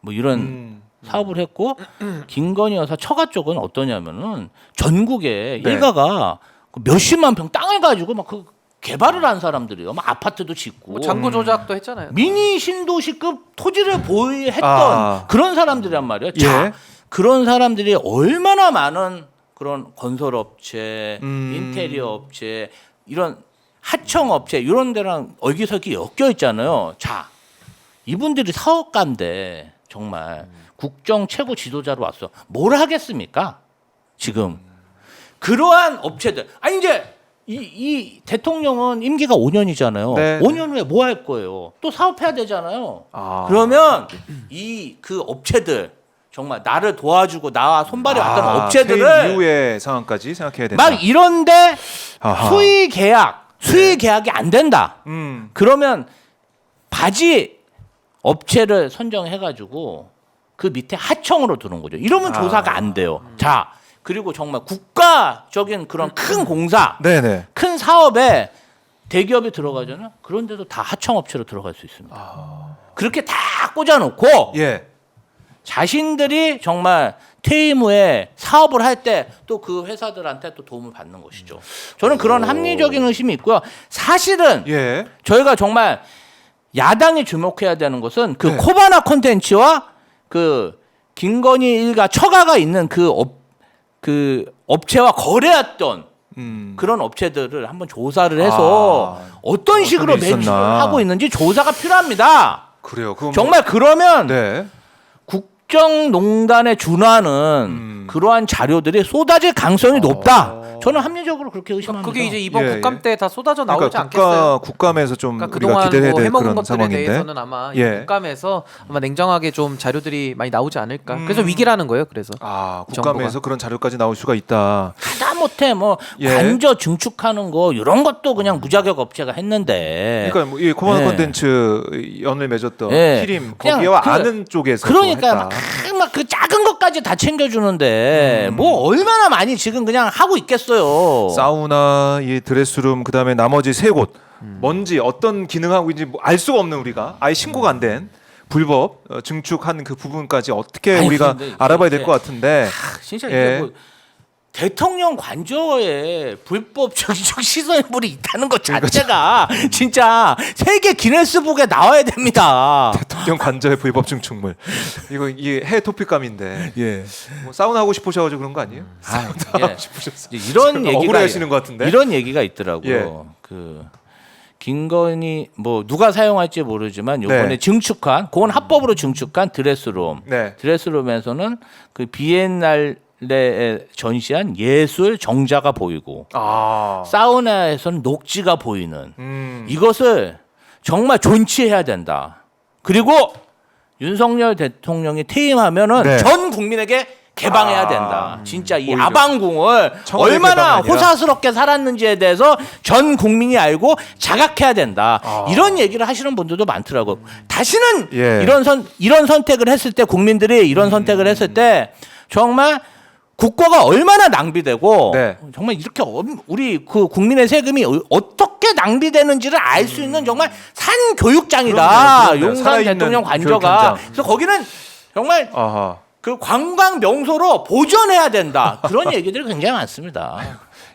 뭐 이런 사업을 했고 김건희 여사 처가 쪽은 어떠냐면은 전국에 네. 일가가 몇십만 평 땅을 가지고 막 그 개발을 한 사람들이에요. 막 아파트도 짓고 뭐 장부 조작도 했잖아요. 미니 신도시급 토지를 보유했던 그런 사람들이란 말이에요. 예. 자, 그런 사람들이 얼마나 많은 그런 건설업체, 인테리어 업체, 이런 하청업체 이런 데랑 얼기설기 엮여 있잖아요. 자, 이분들이 사업가인데 정말 국정 최고 지도자로 왔어. 뭘 하겠습니까? 지금 그러한 업체들. 아니 이제 이 대통령은 임기가 5년이잖아요. 네. 5년 후에 뭐 할 거예요? 또 사업해야 되잖아요. 아. 그러면 그 업체들 정말 나를 도와주고 나와 손발이 왔던 퇴임 업체들을 이후의 상황까지 생각해야 된다. 막 이런데 아하. 수의 계약이 안 된다. 그러면 바지 업체를 선정해가지고 그 밑에 하청으로 두는 거죠. 이러면 조사가 안 돼요. 자, 그리고 정말 국가적인 그런 큰 공사, 네네. 큰 사업에 대기업이 들어가잖아요. 그런데도 다 하청업체로 들어갈 수 있습니다. 그렇게 다 꽂아놓고 예. 자신들이 정말 퇴임 후에 사업을 할 때 또 그 회사들한테 또 도움을 받는 것이죠. 저는 그런 합리적인 의심이 있고요. 사실은 예. 저희가 정말 야당이 주목해야 되는 것은 그 네. 코바나 콘텐츠와 그 김건희 일가 처가가 있는 그 업체와 거래했던 그런 업체들을 한번 조사를 해서 어떤 식으로 게 있었나. 매출을 하고 있는지 조사가 필요합니다. 그래요. 그건 정말 그러면 네. 국정농단에 준하는 그러한 자료들이 쏟아질 가능성이 높다. 저는 합리적으로 그렇게 의심합니다. 그게 이제 이번 예, 국감 예. 때 다 쏟아져 나오지 그러니까 않겠어요? 국감에서 좀 그러니까 우리가 그동안 기대해야 뭐 될 해먹은 그런 것들에 상황인데. 대해서는 아마 이 예. 국감에서 아마 냉정하게 좀 자료들이 많이 나오지 않을까. 그래서 위기라는 거예요. 그래서 국감에서 정부가. 그런 자료까지 나올 수가 있다. 하다못해 뭐 예. 관저 증축하는 거 이런 것도 그냥 무자격 업체가 했는데. 그러니까 뭐이 코마노 예. 콘텐츠 연을 맺었던 예. 키림 그냥 거기와 그- 아는 쪽에서 그러니까 막 그 작은 것까지 다 챙겨주는데 뭐 얼마나 많이 지금 그냥 하고 있겠어요. 사우나, 이 드레스룸, 그다음에 나머지 세 곳 뭔지 어떤 기능하고 있는지 뭐 알 수가 없는 우리가 아예 신고가 안 된 불법 증축한 그 부분까지 어떻게 아니, 우리가 근데 알아봐야 될 이게- 것 같은데. 진짜 예. 이게 뭐 대통령 관저에 불법 증축 시설물이 있다는 것 자체가 진짜 세계 기네스북에 나와야 됩니다. 대통령 관저의 불법 증축물. 이게 해외 토픽감인데. 예. 뭐 사우나 하고 싶으셔가지고 그런 거 아니에요? 예. 싶으셨어요. 이제 이런 얘기가 억울해하시는 것 같은데. 이런 얘기가 있더라고요. 예. 그 김건희 뭐 누가 사용할지 모르지만 요번에 네. 증축한 그건 합법으로 증축한 드레스룸. 네. 드레스룸에서는 그 비엔날레에 전시한 예술 정자가 보이고 사우나에서는 녹지가 보이는 이것을 정말 존치해야 된다. 그리고 윤석열 대통령이 퇴임하면은 네. 전 국민에게 개방해야 된다. 진짜 이 오히려. 아방궁을 청와대 얼마나 개방이 아니라. 호사스럽게 살았는지에 대해서 전 국민이 알고 자각해야 된다. 이런 얘기를 하시는 분들도 많더라고. 다시는 예. 이런 선택을 했을 때 국민들이 이런 선택을 했을 때 정말 국고가 얼마나 낭비되고 네. 정말 이렇게 우리 그 국민의 세금이 어떻게 낭비되는지를 알 수 있는 정말 산 교육장이다. 그럼요. 용산 살아있는 대통령 교육 관저가. 현장. 그래서 거기는 정말 아하. 그 관광 명소로 보존해야 된다. 그런 얘기들이 굉장히 많습니다.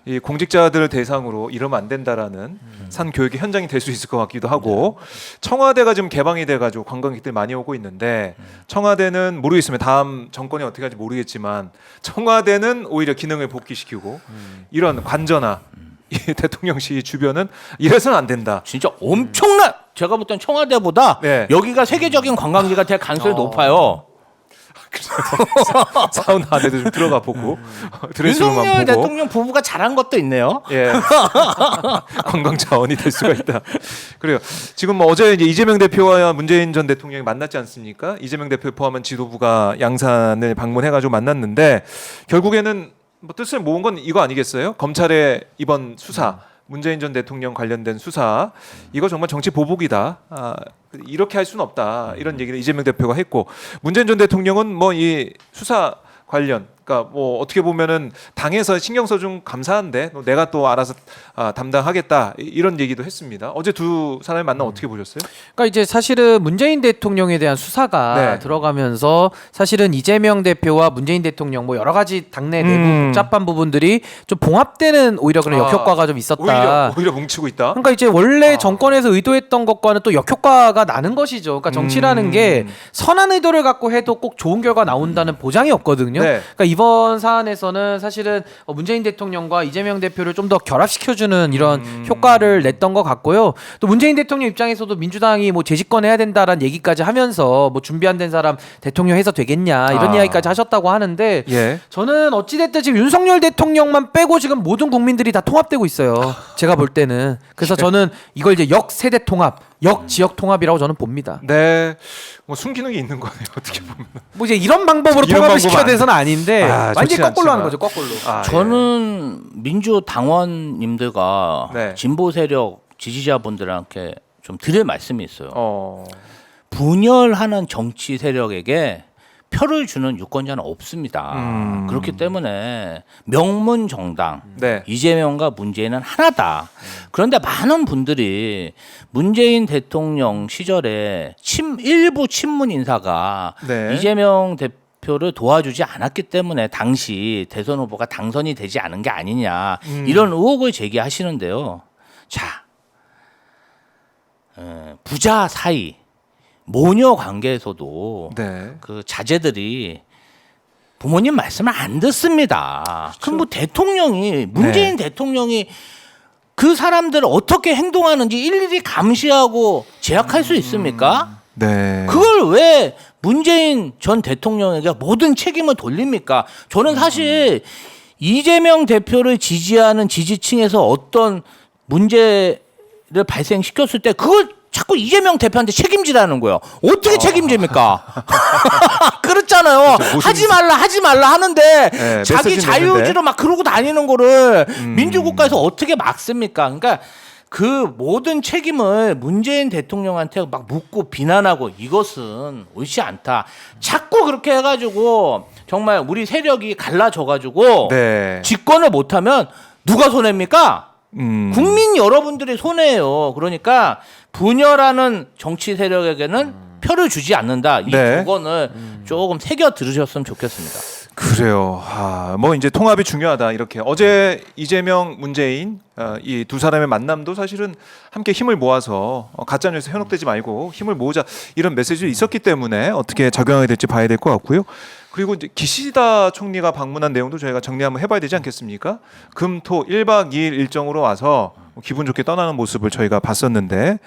이 공직자들을 대상으로 이러면 안 된다라는 산 교육의 현장이 될 수 있을 것 같기도 하고. 청와대가 지금 개방이 돼가지고 관광객들 많이 오고 있는데 청와대는 모르겠으면 다음 정권이 어떻게 할지 모르겠지만 청와대는 오히려 기능을 복귀시키고 이런 관저나 이 대통령실 주변은 이래서는 안 된다. 진짜 엄청난 제가 볼 땐 청와대보다 네. 여기가 세계적인 관광지가 될 가능성이 높아요. 사우나 안에도 좀 들어가 보고 드레스룸만 윤석열 보고 대통령 부부가 잘한 것도 있네요. 예 관광 자원이 될 수가 있다. 그래요. 지금 뭐 어제 이제 이재명 대표와 문재인 전 대통령이 만났지 않습니까? 이재명 대표 포함한 지도부가 양산을 방문해가지고 만났는데 결국에는 뭐 뜻을 모은 건 이거 아니겠어요? 검찰의 이번 수사. 문재인 전 대통령 관련된 수사 이거 정말 정치 보복이다. 이렇게 할 수는 없다. 이런 얘기를 이재명 대표가 했고 문재인 전 대통령은 뭐 이 수사 관련 그러니까 뭐 어떻게 보면은 당에서 신경 써준 감사한데 내가 또 알아서 담당하겠다 이런 얘기도 했습니다. 어제 두 사람이 만나 어떻게 보셨어요? 그러니까 이제 사실은 문재인 대통령에 대한 수사가 네. 들어가면서 사실은 이재명 대표와 문재인 대통령 뭐 여러 가지 당내 내부 복잡한 부분들이 좀 봉합되는 오히려 그런 역효과가 좀 있었다. 오히려 뭉치고 있다. 그러니까 이제 원래 정권에서 의도했던 것과는 또 역효과가 나는 것이죠. 그러니까 정치라는 게 선한 의도를 갖고 해도 꼭 좋은 결과 나온다는 보장이 없거든요. 네. 그러니까 이번 사안에서는 사실은 문재인 대통령과 이재명 대표를 좀 더 결합시켜주는 이런 효과를 냈던 것 같고요. 또 문재인 대통령 입장에서도 민주당이 뭐 재집권해야 된다라는 얘기까지 하면서 뭐 준비 안 된 사람 대통령 해서 되겠냐 이런 이야기까지 하셨다고 하는데 예. 저는 어찌됐든 지금 윤석열 대통령만 빼고 지금 모든 국민들이 다 통합되고 있어요. 제가 볼 때는. 그래서 저는 이걸 이제 역세대 통합, 역지역 통합이라고 저는 봅니다. 네. 뭐 숨기는 게 있는 거네요. 어떻게 보면. 뭐 이제 이런 방법으로 이런 통합을 방법은 시켜야 안 돼서는 아닌데 완전히 좋지 거꾸로 하는 않지만. 거죠. 거꾸로. 저는 민주 당원님들과 네. 진보 세력 지지자분들한테 좀 드릴 말씀이 있어요. 어. 분열하는 정치 세력에게 표를 주는 유권자는 없습니다. 그렇기 때문에 명문 정당 네. 이재명과 문재인은 하나다. 그런데 많은 분들이 문재인 대통령 시절에 일부 친문 인사가 네. 이재명 대표를 도와주지 않았기 때문에 당시 대선 후보가 당선이 되지 않은 게 아니냐 이런 의혹을 제기하시는데요. 자, 부자 사이 모녀 관계에서도 네. 그 자제들이 부모님 말씀을 안 듣습니다. 그럼 뭐 대통령이 문재인 대통령이 그 사람들을 어떻게 행동하는지 일일이 감시하고 제약할 수 있습니까? 네. 그걸 왜 문재인 전 대통령에게 모든 책임을 돌립니까? 저는 사실 이재명 대표를 지지하는 지지층에서 어떤 문제를 발생시켰을 때 그걸 자꾸 이재명 대표한테 책임지라는 거예요. 어떻게 책임집니까? 그렇잖아요. 하지 말라 하는데 네, 자기 메시지는 자유의지로 있는데. 막 그러고 다니는 거를 민주국가에서 어떻게 막습니까? 그러니까 그 모든 책임을 문재인 대통령한테 막 묻고 비난하고 이것은 옳지 않다. 자꾸 그렇게 해가지고 정말 우리 세력이 갈라져가지고 네. 집권을 못하면 누가 손해입니까? 국민 여러분들이 손해예요. 그러니까 분열하는 정치 세력에게는 표를 주지 않는다. 이 네. 조건을 조금 새겨 들으셨으면 좋겠습니다. 그래요. 뭐 이제 통합이 중요하다. 이렇게 어제 이재명, 문재인 이 두 사람의 만남도 사실은 함께 힘을 모아서 가짜 뉴스 현혹되지 말고 힘을 모으자 이런 메시지가 있었기 때문에 어떻게 작용하게 될지 봐야 될 것 같고요. 그리고 이제 기시다 총리가 방문한 내용도 저희가 정리 한번 해봐야 되지 않겠습니까? 금, 토 1박 2일 일정으로 와서 기분 좋게 떠나는 모습을 저희가 봤었는데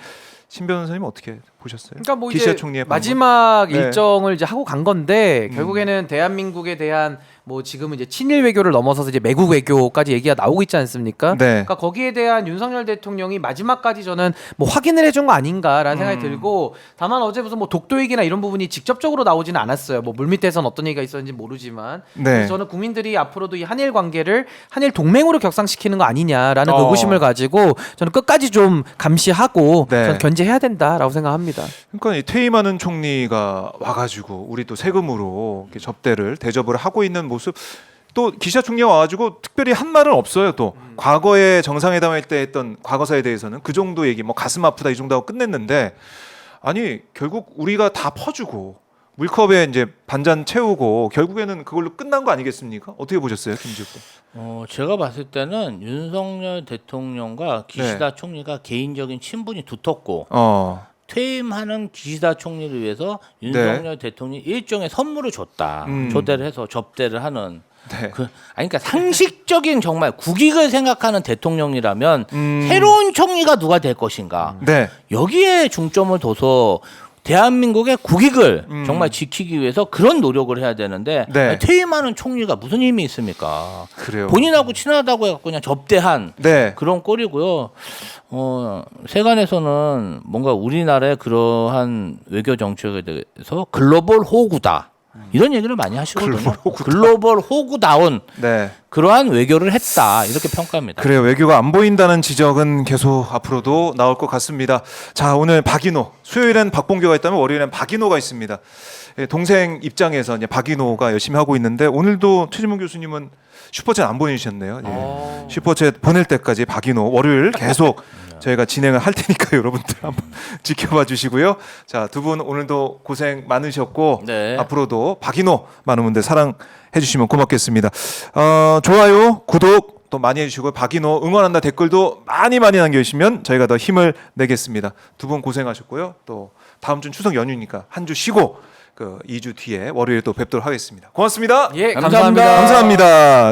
신 변호사님 어떻게 보셨어요? 그러니까 뭐 기시다 이제 총리의 방문? 마지막 네. 일정을 이제 하고 간 건데 결국에는 대한민국에 대한 뭐 지금은 이제 친일 외교를 넘어서서 이제 매국 외교까지 얘기가 나오고 있지 않습니까? 네. 그러니까 거기에 대한 윤석열 대통령이 마지막까지 저는 뭐 확인을 해준 거 아닌가라는 생각이 들고 다만 어제 무슨 뭐 독도 얘기나 이런 부분이 직접적으로 나오지는 않았어요. 뭐 물밑에서는 어떤 얘기가 있었는지 모르지만 네. 그래서 저는 국민들이 앞으로도 이 한일 관계를 한일 동맹으로 격상시키는 거 아니냐라는 의구심을 가지고 저는 끝까지 좀 감시하고 네. 저는 견제해야 된다라고 생각합니다. 그러니까 이 퇴임하는 총리가 와가지고 우리 또 세금으로 이렇게 대접을 하고 있는 모습. 또 기시다 총리가 와가지고 특별히 한 말은 없어요. 또 과거에 정상회담할 때 했던 과거사에 대해서는 그 정도 얘기, 뭐 가슴 아프다 이 정도 하고 끝냈는데 아니 결국 우리가 다 퍼주고 물컵에 이제 반잔 채우고 결국에는 그걸로 끝난 거 아니겠습니까? 어떻게 보셨어요, 김지국? 제가 봤을 때는 윤석열 대통령과 기시다 총리가 개인적인 친분이 두텁고 퇴임하는 기시다 총리를 위해서 윤석열 대통령이 일종의 선물을 줬다. 초대를 해서 접대를 하는. 네. 그러니까 상식적인 정말 국익을 생각하는 대통령이라면 새로운 총리가 누가 될 것인가. 네. 여기에 중점을 둬서 대한민국의 국익을 정말 지키기 위해서 그런 노력을 해야 되는데 네. 퇴임하는 총리가 무슨 힘이 있습니까? 그래요. 본인하고 친하다고 해갖고 그냥 접대한 네. 그런 꼴이고요. 세간에서는 뭔가 우리나라의 그러한 외교 정책에 대해서 글로벌 호구다. 이런 얘기를 많이 하시거든요. 글로벌 호구다운 네. 그러한 외교를 했다. 이렇게 평가합니다. 그래요. 외교가 안 보인다는 지적은 계속 앞으로도 나올 것 같습니다. 자, 오늘 박인호. 수요일엔 박봉규가 있다면 월요일엔 박인호가 있습니다. 동생 입장에서 이제 박인호가 열심히 하고 있는데 오늘도 최진문 교수님은 슈퍼챗 안 보내주셨네요. 예. 슈퍼챗 보낼 때까지 박인호 월요일 계속 저희가 진행을 할 테니까 여러분들 한번 지켜봐 주시고요. 자, 두 분 오늘도 고생 많으셨고 네. 앞으로도 박인호 많은 분들 사랑해 주시면 고맙겠습니다. 좋아요, 구독 또 많이 해주시고 박인호 응원한다 댓글도 많이 남겨주시면 저희가 더 힘을 내겠습니다. 두 분 고생하셨고요. 또 다음 주는 추석 연휴니까 한 주 쉬고 그 2주 뒤에 월요일 또 뵙도록 하겠습니다. 고맙습니다. 예, 감사합니다. 감사합니다.